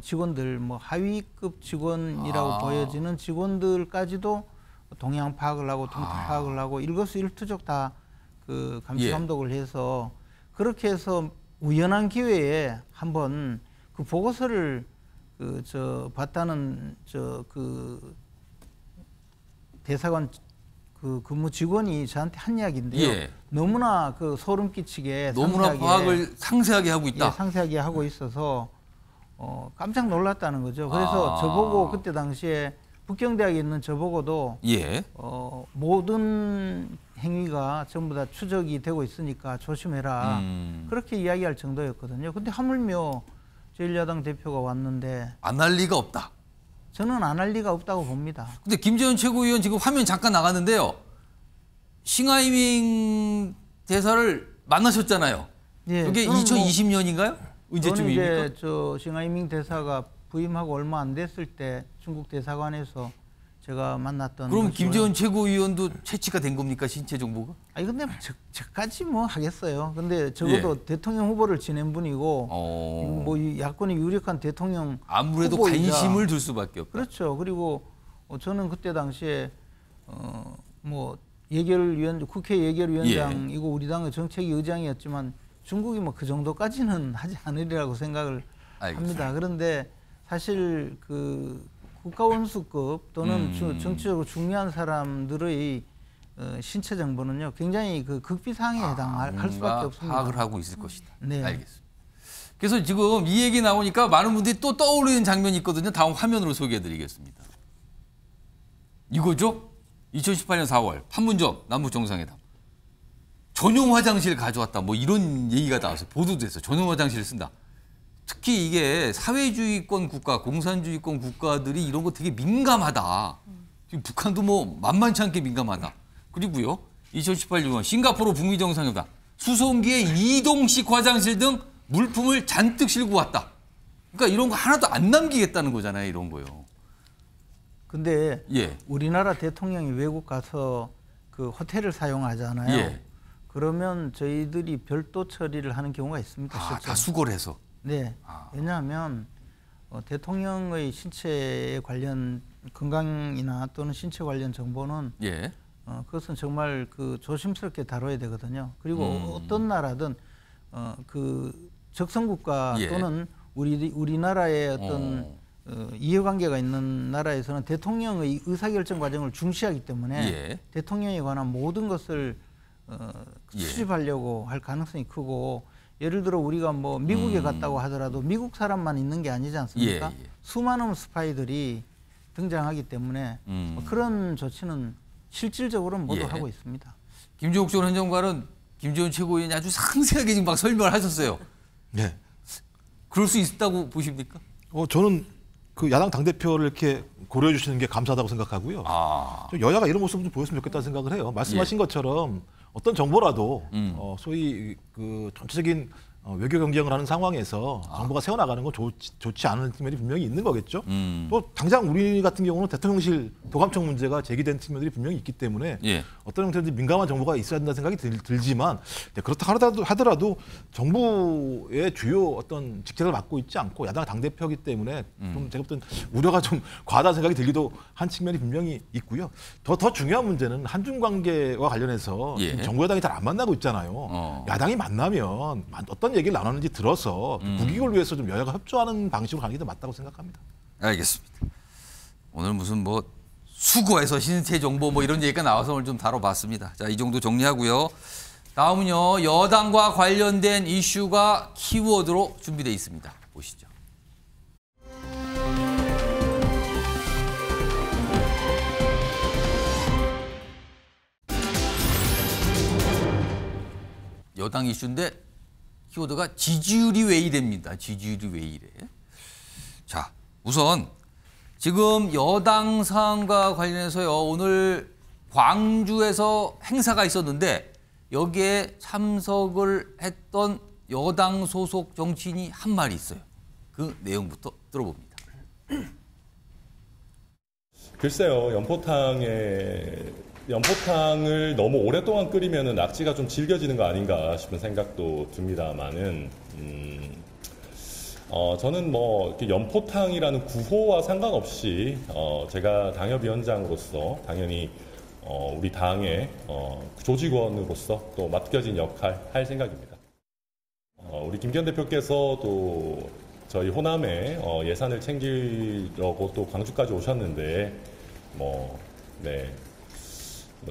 직원들 뭐 하위급 직원이라고 보여지는 직원들까지도 동향 파악을 하고 동태 파악을 하고 일거수일투족 다 그 감시 감독을 해서 그렇게 해서 우연한 기회에 한번 그 보고서를 봤다는 대사관 그 근무 직원이 저한테 한 이야기인데요. 너무나 그 소름 끼치게 너무나 파악을 상세하게 하고 있다. 상세하게 하고 있어서 깜짝 놀랐다는 거죠. 그래서 저보고 그때 당시에 북경대학에 있는 저보고도 모든 행위가 전부 다 추적이 되고 있으니까 조심해라. 그렇게 이야기할 정도였거든요. 근데 하물며 제1야당 대표가 왔는데 안 할 리가 없다. 저는 안 할 리가 없다고 봅니다. 근데 김재원 최고위원 지금 화면 잠깐 나갔는데요. 싱하이밍 대사를 만나셨잖아요. 이게 2020년인가요? 언제쯤입니까? 저는 이제 싱하이밍 대사가 부임하고 얼마 안 됐을 때 중국 대사관에서 제가 만났던. 그럼 김재원 최고위원도 채취가 된 겁니까, 신체 정보가? 아니 근데 저까지 뭐 하겠어요. 근데 적어도 대통령 후보를 지낸 분이고 뭐 야권이 유력한 대통령 아무래도 후보이자. 관심을 둘 수밖에 없다. 그렇죠. 그리고 저는 그때 당시에 뭐 예결위원 국회 예결위원장이고 우리 당의 정책위 의장이었지만 중국이 뭐 그 정도까지는 하지 않으리라고 생각을 합니다. 그런데 사실 그 국가원수급 또는 정치적으로 중요한 사람들의 신체 정보는요 굉장히 그 극비사항에 해당할 수밖에 없습니다. 파악을 하고 있을 것이다. 네. 알겠습니다. 그래서 지금 이 얘기 나오니까 많은 분들이 또 떠오르는 장면이 있거든요. 다음 화면으로 소개해드리겠습니다. 이거죠? 2018년 4월 판문점 남북 정상회담. 전용 화장실 가져왔다. 뭐 이런 얘기가 나와서 보도돼서 전용 화장실을 쓴다. 특히 이게 사회주의권 국가, 공산주의권 국가들이 이런 거 되게 민감하다. 지금 북한도 뭐 만만치 않게 민감하다. 그리고요, 2018년 싱가포르 북미 정상회담 수송기에 이동식 화장실 등 물품을 잔뜩 싣고 왔다. 그러니까 이런 거 하나도 안 남기겠다는 거잖아요, 이런 거요. 근데 우리나라 대통령이 외국 가서 그 호텔을 사용하잖아요. 그러면 저희들이 별도 처리를 하는 경우가 있습니다. 다 수거를 해서. 네. 왜냐하면 대통령의 신체에 관련 건강이나 또는 신체 관련 정보는 그것은 정말 그 조심스럽게 다뤄야 되거든요. 그리고 어떤 나라든 그 적성국가 또는 우리나라의 어떤 이해관계가 있는 나라에서는 대통령의 의사결정 과정을 중시하기 때문에 대통령에 관한 모든 것을 수집하려고 할 가능성이 크고 예를 들어 우리가 뭐 미국에 갔다고 하더라도 미국 사람만 있는 게 아니지 않습니까? 수많은 스파이들이 등장하기 때문에 그런 조치는 실질적으로는 모두 하고 있습니다. 김종욱 전 행정관은 김재원 최고위원이 아주 상세하게 지금 막 설명을 하셨어요. 네. 그럴 수 있다고 보십니까? 저는 그 야당 당대표를 이렇게 고려해 주시는 게 감사하다고 생각하고요. 좀 여야가 이런 모습을 좀 보였으면 좋겠다는 생각을 해요. 말씀하신 것처럼 어떤 정보라도 소위 그 전체적인 외교 경쟁을 하는 상황에서 정보가 새어나가는 건 좋지 않은 측면이 분명히 있는 거겠죠. 또 당장 우리 같은 경우는 대통령실 도감청 문제가 제기된 측면들이 분명히 있기 때문에 어떤 형태든지 민감한 정보가 있어야 된다는 생각이 들지만 그렇다 하더라도 정부의 주요 어떤 직책을 맡고 있지 않고 야당 당대표이기 때문에 좀 제가 볼 땐 우려가 좀 과다한 생각이 들기도 한 측면이 분명히 있고요. 더 중요한 문제는 한중 관계와 관련해서 정부 여당이 잘 안 만나고 있잖아요. 야당이 만나면 어떤 얘기를 나눴는지 들어서 국익을 위해서 좀 여야가 협조하는 방식으로 가는 게 더 맞다고 생각합니다. 알겠습니다. 오늘 무슨 뭐 수거해서 신체 정보 뭐 이런 얘기가 나와서 오늘 좀 다뤄봤습니다. 자, 이 정도 정리하고요. 다음은요, 여당과 관련된 이슈가 키워드로 준비되어 있습니다. 보시죠. 여당 이슈인데 키워드가 지지율이 왜 이래입니다. 지지율이 왜 이래. 자, 우선 지금 여당 사안과 관련해서요. 오늘 광주에서 행사가 있었는데 여기에 참석을 했던 여당 소속 정치인이 한 말이 있어요. 그 내용부터 들어봅니다. 글쎄요. 연포탕을 너무 오랫동안 끓이면 낙지가 좀 질겨지는 거 아닌가 싶은 생각도 듭니다만은 저는 뭐 연포탕이라는 구호와 상관없이 제가 당협위원장으로서 당연히 우리 당의 조직원으로서 또 맡겨진 역할 할 생각입니다. 우리 김기현 대표께서도 저희 호남에 예산을 챙기려고 또 광주까지 오셨는데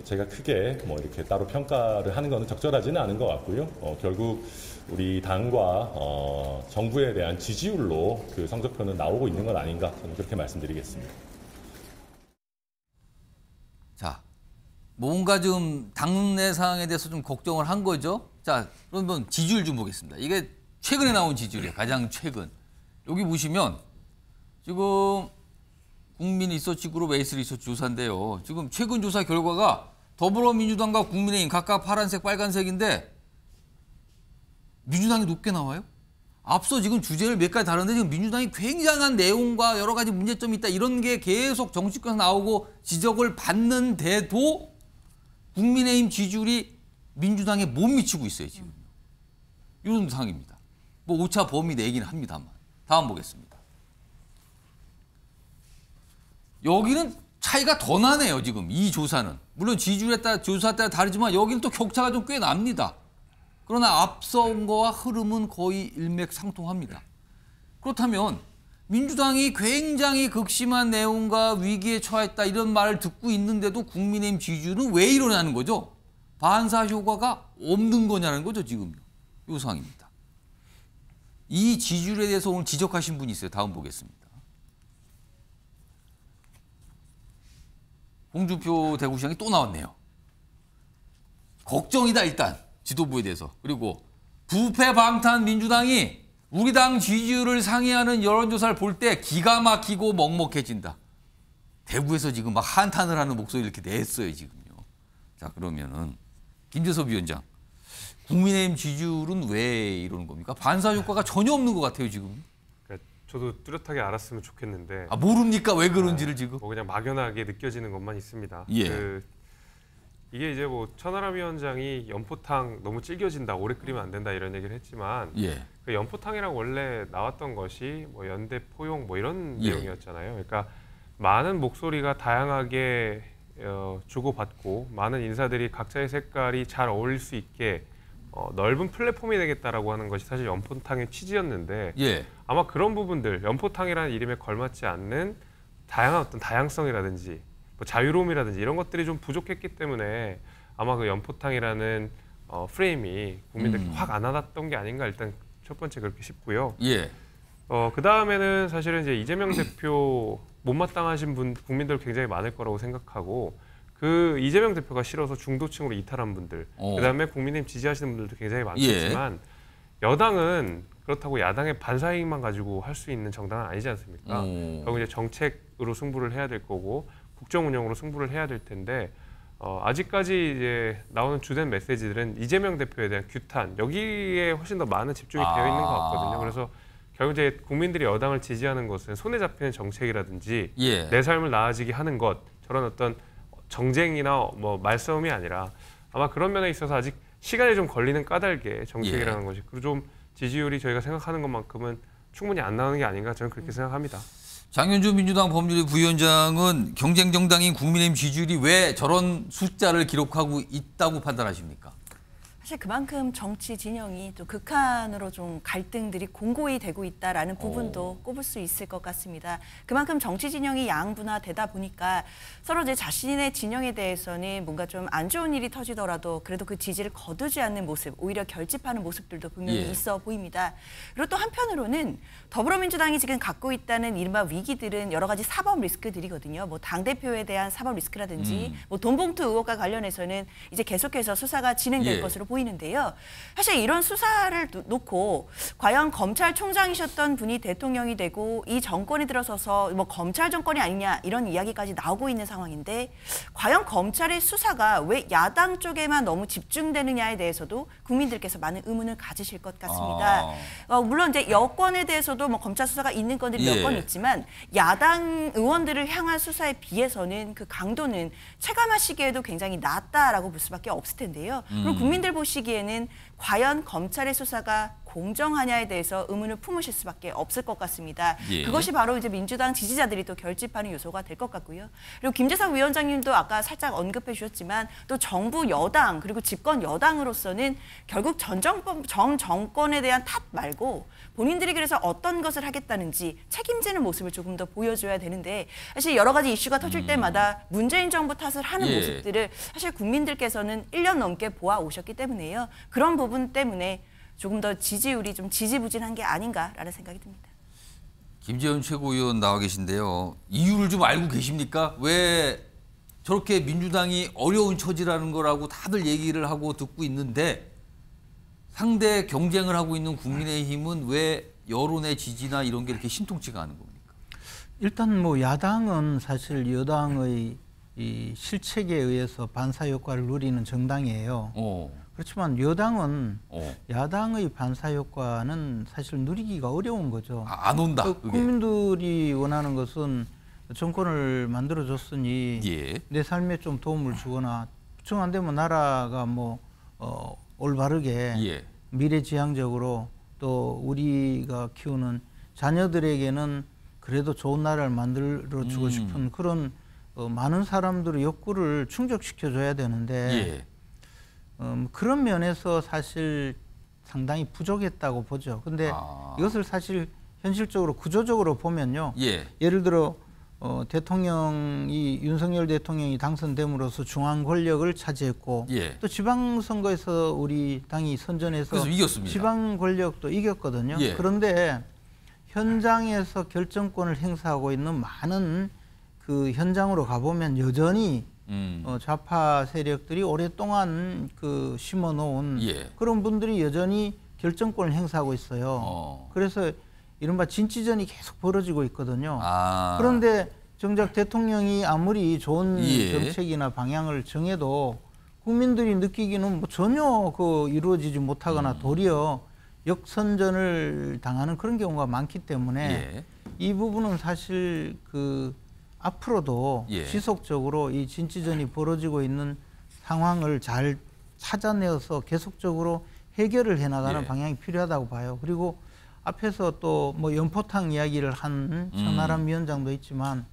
제가 크게 이렇게 따로 평가를 하는 것은 적절하지는 않은 것 같고요. 결국 우리 당과 정부에 대한 지지율로 그 성적표는 나오고 있는 건 아닌가 저는 그렇게 말씀드리겠습니다. 자, 뭔가 좀 당내 상황에 대해서 좀 걱정을 한 거죠. 자, 그러면 지지율 좀 보겠습니다. 이게 최근에 나온 지지율이에요. 가장 최근. 여기 보시면 지금 국민 리서치 그룹 에이스 리서치 조사인데요. 지금 최근 조사 결과가 더불어민주당과 국민의힘 각각 파란색, 빨간색인데 민주당이 높게 나와요. 앞서 지금 주제를 몇 가지 다른데 지금 민주당이 굉장한 내용과 여러 가지 문제점이 있다. 이런 게 계속 정치권에서 나오고 지적을 받는데도 국민의힘 지지율이 민주당에 못 미치고 있어요. 지금. 이런 상황입니다. 뭐 오차 범위 내기는 합니다만. 다음 보겠습니다. 여기는 차이가 더 나네요. 지금 이 조사는. 물론 지지율에 따라 조사에 따라 다르지만 여기는 또 격차가 좀 꽤 납니다. 그러나 앞선 거와 흐름은 거의 일맥상통합니다. 그렇다면 민주당이 굉장히 극심한 내용과 위기에 처했다 이런 말을 듣고 있는데도 국민의힘 지지율은 왜 이러냐는 거죠. 반사 효과가 없는 거냐는 거죠. 지금 이 상황입니다. 이 지지율에 대해서 오늘 지적하신 분이 있어요. 다음 보겠습니다. 홍준표 대구시장이 또 나왔네요. 걱정이다 일단 지도부에 대해서. 그리고 부패 방탄 민주당이 우리 당 지지율을 상회하는 여론조사를 볼 때 기가 막히고 먹먹해진다. 대구에서 지금 막 한탄을 하는 목소리를 이렇게 냈어요 지금요. 자, 그러면은 김재섭 위원장, 국민의힘 지지율은 왜 이러는 겁니까? 반사 효과가 전혀 없는 것 같아요 지금. 저도 뚜렷하게 알았으면 좋겠는데. 아, 모릅니까 왜 그런지를 지금? 그냥 막연하게 느껴지는 것만 있습니다. 예. 이게 이제 천하람 위원장이 연포탕 너무 질겨진다, 오래 끓이면 안 된다 이런 얘기를 했지만 그 연포탕이랑 원래 나왔던 것이 연대 포용 이런 내용이었잖아요. 그러니까 많은 목소리가 다양하게 주고받고 많은 인사들이 각자의 색깔이 잘 어울릴 수 있게 넓은 플랫폼이 되겠다라고 하는 것이 사실 연포탕의 취지였는데 아마 그런 부분들, 연포탕이라는 이름에 걸맞지 않는 다양한 어떤 다양성이라든지 자유로움이라든지 이런 것들이 좀 부족했기 때문에 아마 그 연포탕이라는 프레임이 국민들께 확 안 와닿았던 게 아닌가 일단 첫 번째 그렇게 싶고요. 그 다음에는 사실은 이제 이재명 대표 못마땅하신 국민들 굉장히 많을 거라고 생각하고 그 이재명 대표가 싫어서 중도층으로 이탈한 분들, 그다음에 국민의힘 지지하시는 분들도 굉장히 많겠지만 여당은 그렇다고 야당의 반사이익만 가지고 할 수 있는 정당은 아니지 않습니까? 결국 이제 정책으로 승부를 해야 될 거고 국정 운영으로 승부를 해야 될 텐데 아직까지 이제 나오는 주된 메시지들은 이재명 대표에 대한 규탄 여기에 훨씬 더 많은 집중이 되어 있는 것 같거든요. 그래서 결국 이제 국민들이 여당을 지지하는 것은 손에 잡히는 정책이라든지 내 삶을 나아지게 하는 것 저런 어떤 정쟁이나 말싸움이 아니라 아마 그런 면에 있어서 아직 시간이 좀 걸리는 까닭의 정책이라는 것이 그리고 좀 지지율이 저희가 생각하는 것만큼은 충분히 안 나오는 게 아닌가 저는 그렇게 생각합니다. 장현주 민주당 법률위 부위원장은 경쟁 정당인 국민의힘 지지율이 왜 저런 숫자를 기록하고 있다고 판단하십니까? 사실 그만큼 정치 진영이 또 극한으로 좀 갈등들이 공고히 되고 있다라는 부분도 꼽을 수 있을 것 같습니다. 그만큼 정치 진영이 양분화되다 보니까 서로 이제 자신의 진영에 대해서는 뭔가 좀 안 좋은 일이 터지더라도 그래도 그 지지를 거두지 않는 모습, 오히려 결집하는 모습들도 분명히 있어 보입니다. 그리고 또 한편으로는 더불어민주당이 지금 갖고 있다는 이른바 위기들은 여러 가지 사법 리스크들이거든요. 뭐 당대표에 대한 사법 리스크라든지 뭐 돈봉투 의혹과 관련해서는 이제 계속해서 수사가 진행될 것으로 보이는데요. 사실 이런 수사를 놓고 과연 검찰총장이셨던 분이 대통령이 되고 이 정권이 들어서서 뭐 검찰 정권이 아니냐 이런 이야기까지 나오고 있는 상황인데 과연 검찰의 수사가 왜 야당 쪽에만 너무 집중되느냐에 대해서도 국민들께서 많은 의문을 가지실 것 같습니다. 물론 이제 여권에 대해서도 뭐 검찰 수사가 있는 건들이 몇 건 있지만 야당 의원들을 향한 수사에 비해서는 그 강도는 체감하시기에도 굉장히 낮다라고 볼 수밖에 없을 텐데요. 그럼 국민들 보시기에는 과연 검찰의 수사가 공정하냐에 대해서 의문을 품으실 수밖에 없을 것 같습니다. 그것이 바로 이제 민주당 지지자들이 또 결집하는 요소가 될 것 같고요. 그리고 김재성 위원장님도 아까 살짝 언급해 주셨지만 또 정부 여당 그리고 집권 여당으로서는 결국 전 정권에 대한 탓 말고 본인들이 그래서 어떤 것을 하겠다는지 책임지는 모습을 조금 더 보여줘야 되는데 사실 여러 가지 이슈가 터질 때마다 문재인 정부 탓을 하는 모습들을 사실 국민들께서는 1년 넘게 보아오셨기 때문에요. 그런 부분 때문에 조금 더 지지율이 좀 지지부진한 게 아닌가라는 생각이 듭니다. 김재원 최고위원 나와 계신데요. 이유를 좀 알고 계십니까? 왜 저렇게 민주당이 어려운 처지라는 거라고 다들 얘기를 하고 듣고 있는데 상대 경쟁을 하고 있는 국민의힘은 왜 여론의 지지나 이런 게 이렇게 신통치가 않은 겁니까? 일단 뭐 야당은 사실 여당의 이 실책에 의해서 반사 효과를 누리는 정당이에요. 그렇지만 여당은 야당의 반사 효과는 사실 누리기가 어려운 거죠. 안 온다. 국민들이 원하는 것은 정권을 만들어줬으니 내 삶에 좀 도움을 주거나 정 안 되면 나라가 뭐 올바르게 미래지향적으로 또 우리가 키우는 자녀들에게는 그래도 좋은 나라를 만들어주고 싶은 그런 많은 사람들의 욕구를 충족시켜줘야 되는데 그런 면에서 사실 상당히 부족했다고 보죠. 근데 이것을 사실 현실적으로 구조적으로 보면요. 예를 들어 대통령이 윤석열 대통령이 당선됨으로써 중앙 권력을 차지했고 또 지방선거에서 우리 당이 선전해서 이겼습니다. 지방 권력도 이겼거든요. 그런데 현장에서 결정권을 행사하고 있는 많은 그 현장으로 가보면 여전히 좌파 세력들이 오랫동안 그 심어놓은 그런 분들이 여전히 결정권을 행사하고 있어요. 그래서 이른바 진치전이 계속 벌어지고 있거든요. 그런데 정작 대통령이 아무리 좋은 정책이나 방향을 정해도 국민들이 느끼기는 뭐 전혀 그 이루어지지 못하거나 도리어 역선전을 당하는 그런 경우가 많기 때문에 이 부분은 사실 그 앞으로도 지속적으로 이 진치전이 벌어지고 있는 상황을 잘 찾아내어서 계속적으로 해결을 해나가는 방향이 필요하다고 봐요. 그리고 앞에서 또 뭐 연포탕 이야기를 한 천하람 위원장도 있지만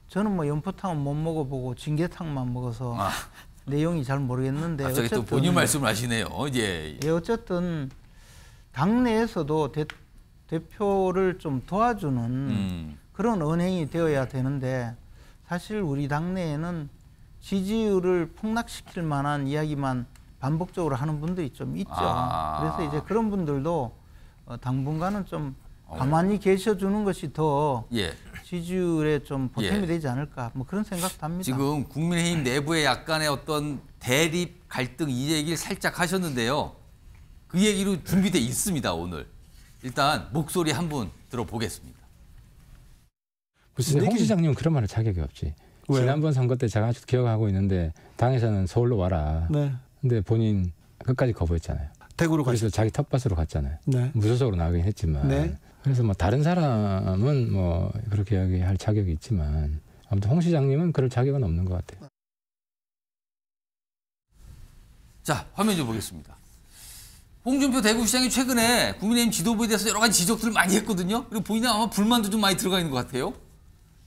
저는 뭐 연포탕은 못 먹어보고 징계탕만 먹어서 내용이 잘 모르겠는데 갑자기 어쨌든 또 본인 말씀을 하시네요. 어쨌든 당내에서도 대표를 좀 도와주는 그런 언행이 되어야 되는데 사실 우리 당내에는 지지율을 폭락시킬 만한 이야기만 반복적으로 하는 분들이 좀 있죠. 그래서 이제 그런 분들도 당분간은 좀 가만히 계셔주는 것이 더 지지율에 좀 보탬이 되지 않을까 뭐 그런 생각도 합니다. 지금 국민의힘 내부에 약간의 어떤 대립 갈등 이 얘기를 살짝 하셨는데요. 그 얘기로 준비돼 있습니다. 오늘 일단 목소리 한번 들어보겠습니다. 무슨 홍 시장님은 그런 말할 자격이 없지. 왜요? 지난번 선거 때 제가 아주 기억하고 있는데 당에서는 서울로 와라. 근데 본인 끝까지 거부했잖아요. 대구로 그래서 자기 텃밭으로 갔잖아요. 무소속으로 나가긴 했지만. 그래서 뭐 다른 사람은 뭐 그렇게 이야기할 자격이 있지만 아무튼 홍 시장님은 그럴 자격은 없는 것 같아요. 자, 화면 좀 보겠습니다. 홍준표 대구시장이 최근에 국민의힘 지도부에 대해서 여러 가지 지적들을 많이 했거든요. 그리고 본인은 아마 불만도 좀 많이 들어가 있는 것 같아요.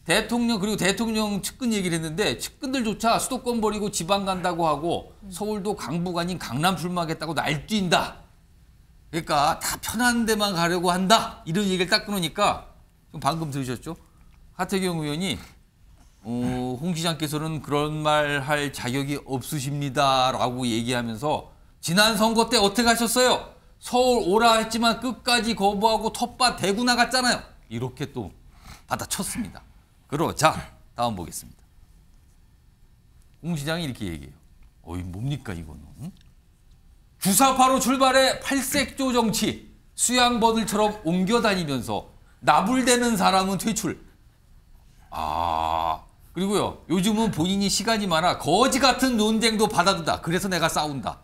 대통령 그리고 대통령 측근 얘기를 했는데 측근들조차 수도권 버리고 지방 간다고 하고 서울도 강북 아닌 강남 출마하겠다고 날뛴다. 그러니까 다 편한 데만 가려고 한다. 이런 얘기를 딱 끊으니까 방금 들으셨죠? 하태경 의원이 홍 시장께서는 그런 말 할 자격이 없으십니다라고 얘기하면서 지난 선거 때 어떻게 하셨어요? 서울 오라 했지만 끝까지 거부하고 텃밭 대구 나갔잖아요. 이렇게 또 받아쳤습니다. 그러자 다음 보겠습니다. 홍 시장이 이렇게 얘기해요. 어이 뭡니까 이거는? 주사파로 출발해 팔색조 정치, 수양버들처럼 옮겨다니면서 나불대는 사람은 퇴출. 그리고요. 요즘은 본인이 시간이 많아 거지 같은 논쟁도 받아둔다. 그래서 내가 싸운다.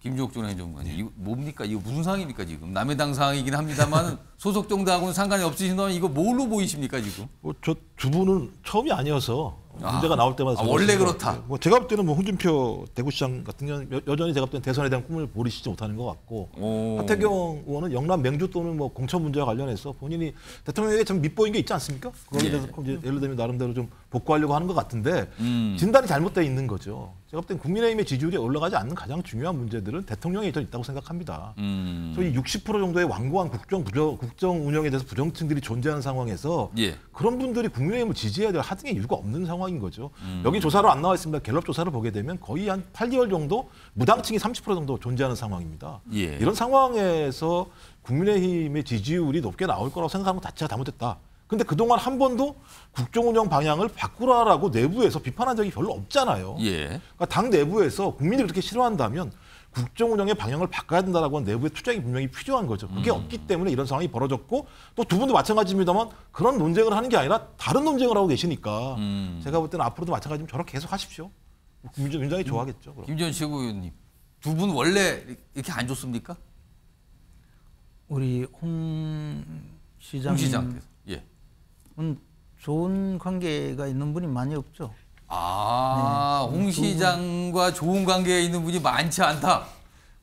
김종욱 전 행정관이 이거 뭡니까? 이거 무슨 상황입니까 지금? 남의 당 상황이긴 합니다만 소속 정당하고는 상관이 없으신다면 이거 뭘로 보이십니까 지금? 저 두 분은 처음이 아니어서 문제가 나올 때마다 원래 그렇다. 제가 볼 때는 홍준표 대구시장 같은 경우는 여전히 제가 볼 때는 대선에 대한 꿈을 버리시지 못하는 것 같고 하태경 의원은 영남 맹주 또는 뭐 공천 문제와 관련해서 본인이 대통령에게 좀 밑보인 게 있지 않습니까? 그거에 대해서 이제 예를 들면 나름대로 좀 복구하려고 하는 것 같은데 진단이 잘못되어 있는 거죠. 제가 볼 땐 국민의힘의 지지율이 올라가지 않는 가장 중요한 문제들은 대통령에 있다고 생각합니다. 소위 60% 정도의 완고한 국정 운영에 대해서 부정층들이 존재하는 상황에서 그런 분들이 국민의힘을 지지해야 될 하등의 이유가 없는 상황인 거죠. 여기 조사로 안 나와 있습니다. 갤럽 조사를 보게 되면 거의 한 8개월 정도 무당층이 30% 정도 존재하는 상황입니다. 이런 상황에서 국민의힘의 지지율이 높게 나올 거라고 생각하는 것 자체가 잘못됐다. 근데 그동안 한 번도 국정운영 방향을 바꾸라라고 내부에서 비판한 적이 별로 없잖아요. 그러니까 당 내부에서 국민들이 그렇게 싫어한다면 국정운영의 방향을 바꿔야 된다라고 하는 내부의 투쟁이 분명히 필요한 거죠. 그게 없기 때문에 이런 상황이 벌어졌고 또 두 분도 마찬가지입니다만 그런 논쟁을 하는 게 아니라 다른 논쟁을 하고 계시니까 제가 볼 때는 앞으로도 마찬가지면 저렇게 계속 하십시오. 민주당이 좋아하겠죠. 김재원 최고위원님, 두 분 원래 이렇게 안 좋습니까? 우리 홍 시장께서 좋은 관계가 있는 분이 많이 없죠. 홍 시장과 좋은 관계에 있는 분이 많지 않다.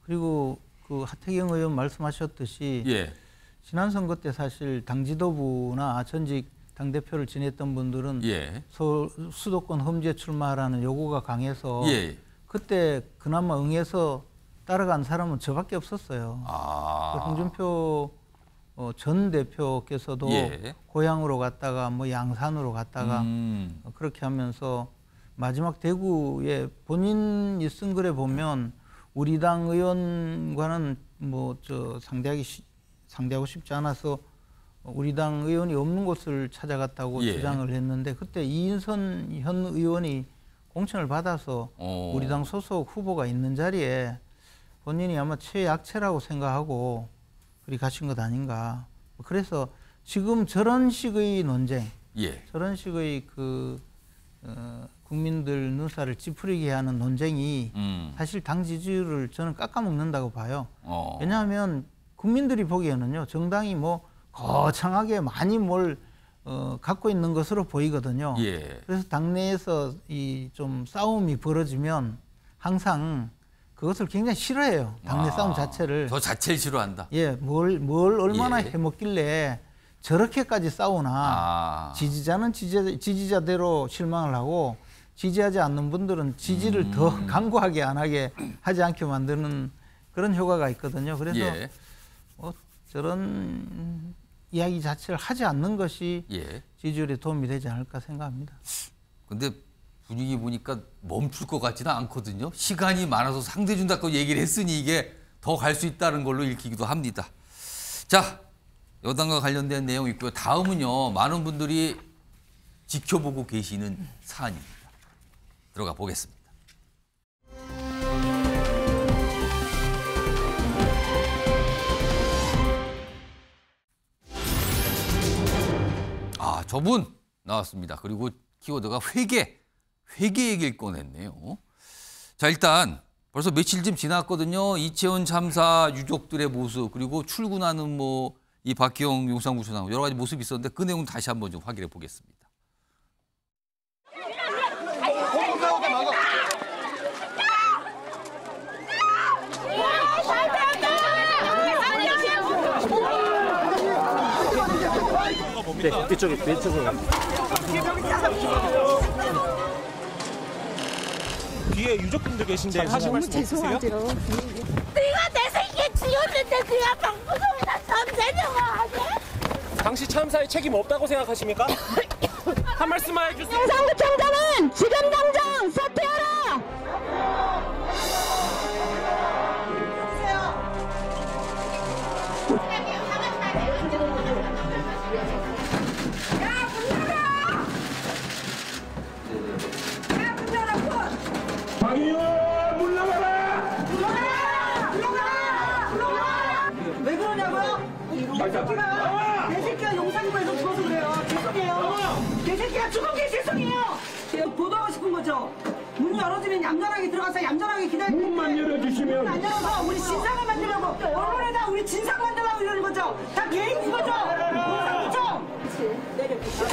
그리고 그 하태경 의원 말씀하셨듯이 지난 선거 때 사실 당 지도부나 전직 당대표를 지냈던 분들은 수도권 험지에 출마하라는 요구가 강해서 그때 그나마 응해서 따라간 사람은 저밖에 없었어요. 홍준표 전 대표께서도 고향으로 갔다가 뭐 양산으로 갔다가 그렇게 하면서 마지막 대구에 본인이 쓴 글에 보면 우리 당 의원과는 뭐 상대하고 싶지 않아서 우리 당 의원이 없는 곳을 찾아갔다고 주장을 했는데 그때 이인선 현 의원이 공천을 받아서 우리 당 소속 후보가 있는 자리에 본인이 아마 최약체라고 생각하고 그리 가신 것 아닌가. 그래서 지금 저런 식의 논쟁, 저런 식의 국민들 눈살을 찌푸리게 하는 논쟁이 사실 당 지지율을 저는 깎아먹는다고 봐요. 왜냐하면 국민들이 보기에는요, 정당이 뭐 거창하게 많이 뭘 갖고 있는 것으로 보이거든요. 그래서 당내에서 이 좀 싸움이 벌어지면 항상 그것을 굉장히 싫어해요. 당내 싸움 자체를. 저 자체를 싫어한다. 뭘 얼마나 해먹길래 저렇게까지 싸우나. 지지자는 지지자대로 실망을 하고 지지하지 않는 분들은 지지를 더 강구하게 안 하게 하지 않게 만드는 그런 효과가 있거든요. 그래서 저런 이야기 자체를 하지 않는 것이 지지율에 도움이 되지 않을까 생각합니다. 근데 분위기 보니까 멈출 것 같지는 않거든요. 시간이 많아서 상대 준다고 얘기를 했으니 이게 더 갈 수 있다는 걸로 읽히기도 합니다. 자, 여당과 관련된 내용 있고요. 다음은요. 많은 분들이 지켜보고 계시는 사안입니다. 들어가 보겠습니다. 저분 나왔습니다. 그리고 키워드가 회계 얘기를 꺼냈네요. 자, 일단 벌써 며칠 좀 지났거든요. 이채원 참사 유족들의 모습 그리고 출근하는 이 박기영 용산구청장 여러 가지 모습이 있었는데 그 내용 다시 한번 좀 확인해 보겠습니다. 네, 이쪽으로. 뒤에 유족분들 계신데 하실 말씀 없으세요? 네가 내 새끼 지었는데 네가 방구석에다 잠재려고 하네? 당시 참사에 책임 없다고 생각하십니까? 한 말씀만 해주세요. 용산구청장은 지금 당장 사퇴하라! 박의원 물러가라! 왜 그러냐고요? 내 새끼가 용산구에서 죽어서 그래요. 죄송해요. 내 새끼가 죽은 게 죄송해요. 지금 보도하고 싶은 거죠. 문 열어주면 얌전하게 들어가서 얌전하게 기다리고 문만 열어주시면 문 안 열어서 우리 진상을 만들려고 언론에다 우리 진상 만들려고 이러는 거죠. 다 계획인 거죠. 용산구청. 내려주시죠.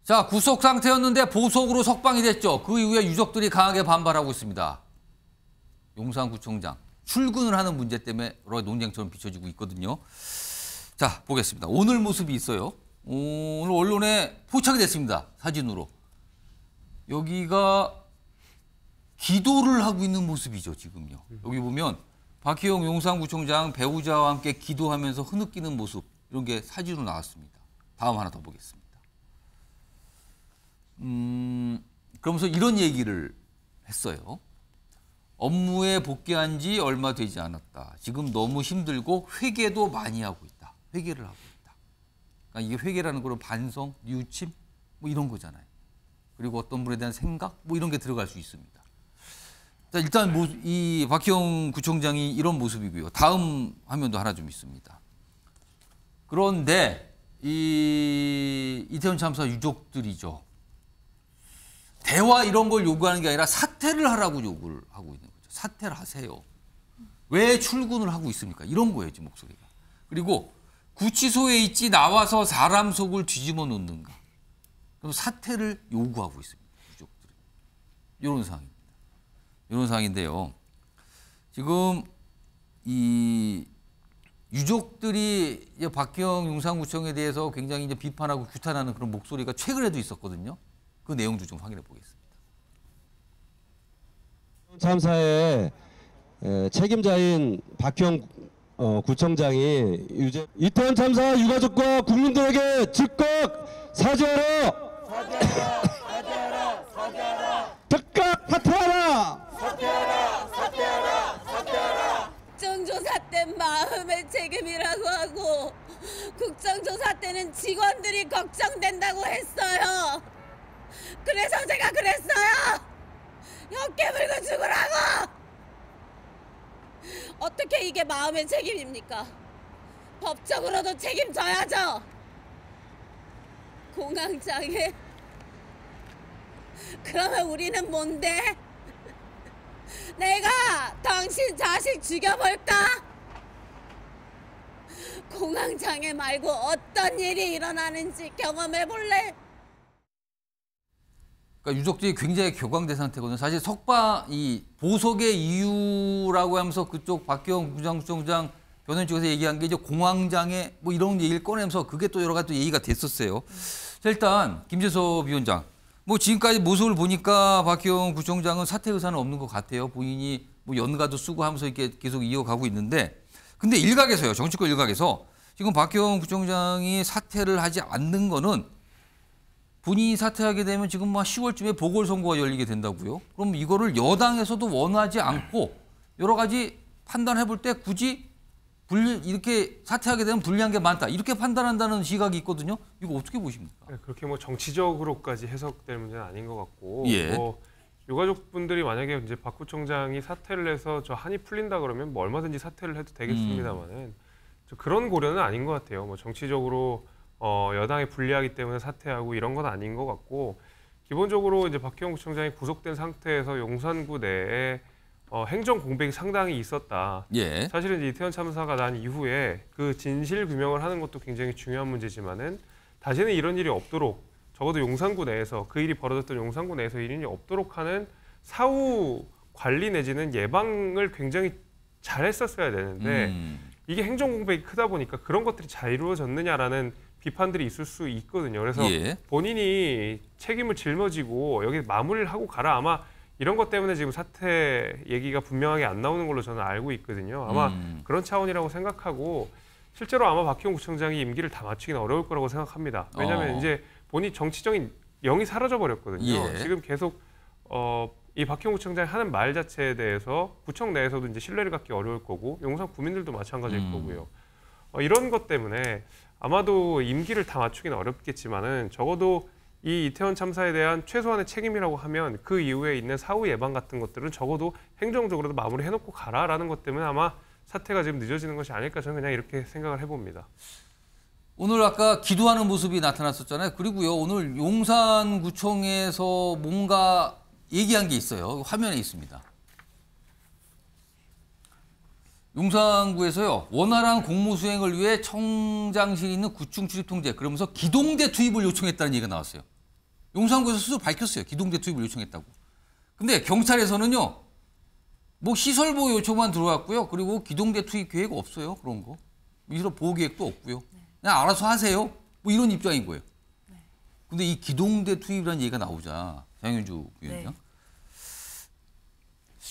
자, 구속 상태였는데 보석으로 석방이 됐죠. 그 이후에 유족들이 강하게 반발하고 있습니다. 용산구청장 출근을 하는 문제 때문에 여러 논쟁처럼 비춰지고 있거든요. 자, 보겠습니다. 오늘 모습이 있어요. 오늘 언론에 포착이 됐습니다. 사진으로. 여기가 기도를 하고 있는 모습이죠, 지금요. 여기 보면 박희영 용산구청장 배우자와 함께 기도하면서 흐느끼는 모습, 이런 게 사진으로 나왔습니다. 다음 하나 더 보겠습니다. 그러면서 이런 얘기를 했어요. 업무에 복귀한 지 얼마 되지 않았다. 지금 너무 힘들고 회개도 많이 하고 있다. 회개를 하고 있다. 그러니까 이게 회개라는 거는 반성, 뉘우침 뭐 이런 거잖아요. 그리고 어떤 분에 대한 생각 뭐 이런 게 들어갈 수 있습니다. 자, 일단 이 박희영 구청장이 이런 모습이고요. 다음 화면도 하나 좀 있습니다. 그런데 이 이태원 참사 유족들이죠. 대화 이런 걸 요구하는 게 아니라 사퇴를 하라고 요구를 하고 있는 거죠. 사퇴를 하세요. 왜 출근을 하고 있습니까? 이런 거예요, 지금 목소리가. 그리고 구치소에 있지 나와서 사람 속을 뒤집어 놓는가. 그럼 사퇴를 요구하고 있습니다. 유족들은. 이런 상황입니다. 이런 상황인데요. 지금 이 유족들이 이제 박희영 용산구청에 대해서 굉장히 이제 비판하고 규탄하는 그런 목소리가 최근에도 있었거든요. 그 내용도 좀 확인해 보겠습니다. 참사의 책임자인 박희영 구청장이 이태원 참사 유가족과 국민들에게 즉각 사죄하라! 즉각 사퇴하라! 국정조사 때 마음의 책임이라고 하고 국정조사 때는 직원들이 걱정된다고 했어요. 그래서 제가 그랬어요. 혀 깨물고 죽으라고. 어떻게 이게 마음의 책임입니까? 법적으로도 책임져야죠. 공황장애. 그러면 우리는 뭔데? 내가 당신 자식 죽여볼까? 공황장애 말고 어떤 일이 일어나는지 경험해볼래? 그러니까 유족들이 굉장히 격앙된 상태거든요. 사실 이 보석의 이유라고 하면서 그쪽 박희영 구청장 변호인 쪽에서 얘기한 게 이제 공황장애 뭐 이런 얘기를 꺼내면서 그게 또 여러 가지 또 얘기가 됐었어요. 자, 일단 김재섭 위원장, 뭐 지금까지 모습을 보니까 박희영 구청장은 사퇴 의사는 없는 것 같아요. 본인이 뭐 연가도 쓰고 하면서 이렇게 계속 이어가고 있는데, 근데 일각에서요, 정치권 일각에서 지금 박희영 구청장이 사퇴를 하지 않는 거는 본인이 사퇴하게 되면 지금 뭐 10월쯤에 보궐선거가 열리게 된다고요. 그럼 이거를 여당에서도 원하지 않고 여러 가지 판단해 볼 때 굳이 이렇게 사퇴하게 되면 불리한 게 많다. 이렇게 판단한다는 시각이 있거든요. 이거 어떻게 보십니까? 네, 그렇게 뭐 정치적으로까지 해석될 문제는 아닌 것 같고, 예. 뭐 유가족분들이 만약에 이제 박 구청장이 사퇴를 해서 저 한이 풀린다 그러면 뭐 얼마든지 사퇴를 해도 되겠습니다만은 그런 고려는 아닌 것 같아요. 뭐 정치적으로 여당에 불리하기 때문에 사퇴하고 이런 건 아닌 것 같고, 기본적으로 이제 박희영 구청장이 구속된 상태에서 용산구 내에 행정 공백이 상당히 있었다. 예. 사실은 이제 이태원 참사가 난 이후에 그 진실 규명을 하는 것도 굉장히 중요한 문제지만은 다시는 이런 일이 없도록 적어도 용산구 내에서 그 일이 벌어졌던 용산구 내에서 일이 없도록 하는 사후 관리 내지는 예방을 굉장히 잘했었어야 되는데 이게 행정 공백이 크다 보니까 그런 것들이 잘 이루어졌느냐라는 비판들이 있을 수 있거든요. 그래서 본인이 책임을 짊어지고 여기 마무리를 하고 가라. 아마 이런 것 때문에 지금 사퇴 얘기가 분명하게 안 나오는 걸로 저는 알고 있거든요. 아마 그런 차원이라고 생각하고 실제로 아마 박희영 구청장이 임기를 다 마치기는 어려울 거라고 생각합니다. 왜냐하면 이제 본인 정치적인 영이 사라져 버렸거든요. 지금 계속 이 박희영 구청장이 하는 말 자체에 대해서 구청 내에서도 이제 신뢰를 갖기 어려울 거고 용산 구민들도 마찬가지일 거고요. 이런 것 때문에 아마도 임기를 다 맞추기는 어렵겠지만은 적어도 이 이태원 참사에 대한 최소한의 책임이라고 하면 그 이후에 있는 사후 예방 같은 것들은 적어도 행정적으로도 마무리해놓고 가라라는 것 때문에 아마 사태가 지금 늦어지는 것이 아닐까 저는 그냥 이렇게 생각을 해봅니다. 오늘 아까 기도하는 모습이 나타났었잖아요. 그리고요 오늘 용산구청에서 뭔가 얘기한 게 있어요. 화면에 있습니다. 용산구에서요 원활한 공무 수행을 위해 청장실에 있는 구청 출입 통제 그러면서 기동대 투입을 요청했다는 얘기가 나왔어요. 용산구에서 스스로 밝혔어요. 기동대 투입을 요청했다고. 근데 경찰에서는요 뭐 시설 보호 요청만 들어왔고요. 그리고 기동대 투입 계획 없어요. 그런 거. 이런 보호 계획도 없고요. 그냥 알아서 하세요. 뭐 이런 입장인 거예요. 근데 이 기동대 투입이라는 얘기가 나오자 장윤주 위원장.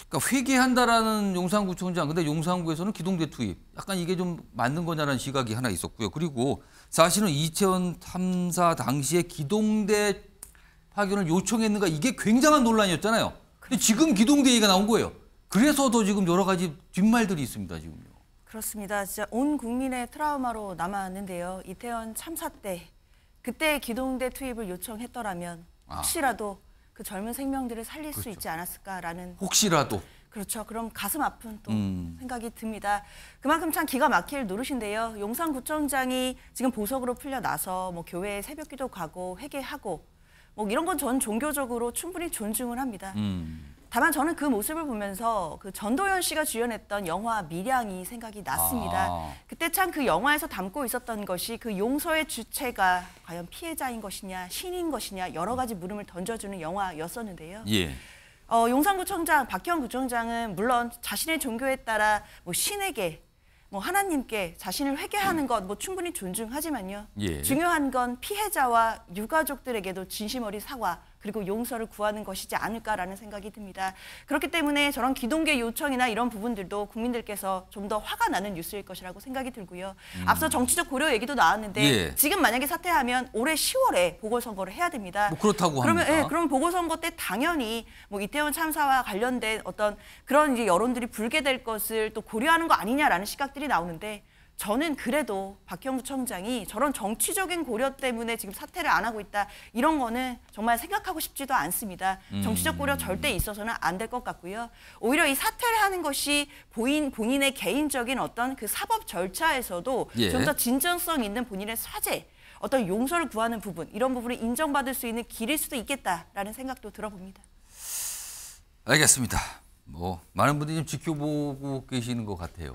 그러니까 회계한다라는 용산구청장, 근데 용산구에서는 기동대 투입. 약간 이게 좀 맞는 거냐라는 시각이 하나 있었고요. 그리고 사실은 이태원 참사 당시에 기동대 파견을 요청했는가 이게 굉장한 논란이었잖아요. 근데 지금 기동대 얘기가 나온 거예요. 그래서 더 지금 여러 가지 뒷말들이 있습니다, 지금요. 그렇습니다. 진짜 온 국민의 트라우마로 남았는데요. 이태원 참사 때 그때 기동대 투입을 요청했더라면 혹시라도 그 젊은 생명들을 살릴 수 있지 않았을까라는 혹시라도 그렇죠. 그럼 가슴 아픈 또 생각이 듭니다. 그만큼 참 기가 막힐 노릇인데요. 용산구청장이 지금 보석으로 풀려나서 뭐 교회에 새벽기도 가고 회개하고 뭐 이런 건 전 종교적으로 충분히 존중을 합니다. 다만 저는 그 모습을 보면서 그 전도연 씨가 주연했던 영화 밀양이 생각이 났습니다. 그때 참 그 영화에서 담고 있었던 것이 그 용서의 주체가 과연 피해자인 것이냐 신인 것이냐 여러 가지 물음을 던져주는 영화였었는데요. 용산구청장 박희영 구청장은 물론 자신의 종교에 따라 뭐 신에게 뭐 하나님께 자신을 회개하는 것 뭐 충분히 존중하지만요. 중요한 건 피해자와 유가족들에게도 진심 어린 사과 그리고 용서를 구하는 것이지 않을까라는 생각이 듭니다. 그렇기 때문에 저런 기동계 요청이나 이런 부분들도 국민들께서 좀 더 화가 나는 뉴스일 것이라고 생각이 들고요. 앞서 정치적 고려 얘기도 나왔는데 지금 만약에 사퇴하면 올해 10월에 보궐선거를 해야 됩니다. 뭐 그렇다고 합니다. 그럼 보궐선거 때 당연히 뭐 이태원 참사와 관련된 어떤 그런 이제 여론들이 불게 될 것을 또 고려하는 거 아니냐라는 시각들이 나오는데 저는 그래도 박희영 구청장이 저런 정치적인 고려 때문에 지금 사퇴를 안 하고 있다. 이런 거는 정말 생각하고 싶지도 않습니다. 정치적 고려 절대 있어서는 안 될 것 같고요. 오히려 이 사퇴를 하는 것이 본인의 개인적인 어떤 그 사법 절차에서도 좀 더 진정성 있는 본인의 사죄, 어떤 용서를 구하는 부분, 이런 부분을 인정받을 수 있는 길일 수도 있겠다라는 생각도 들어봅니다. 알겠습니다. 뭐 많은 분들이 좀 지켜보고 계시는 것 같아요.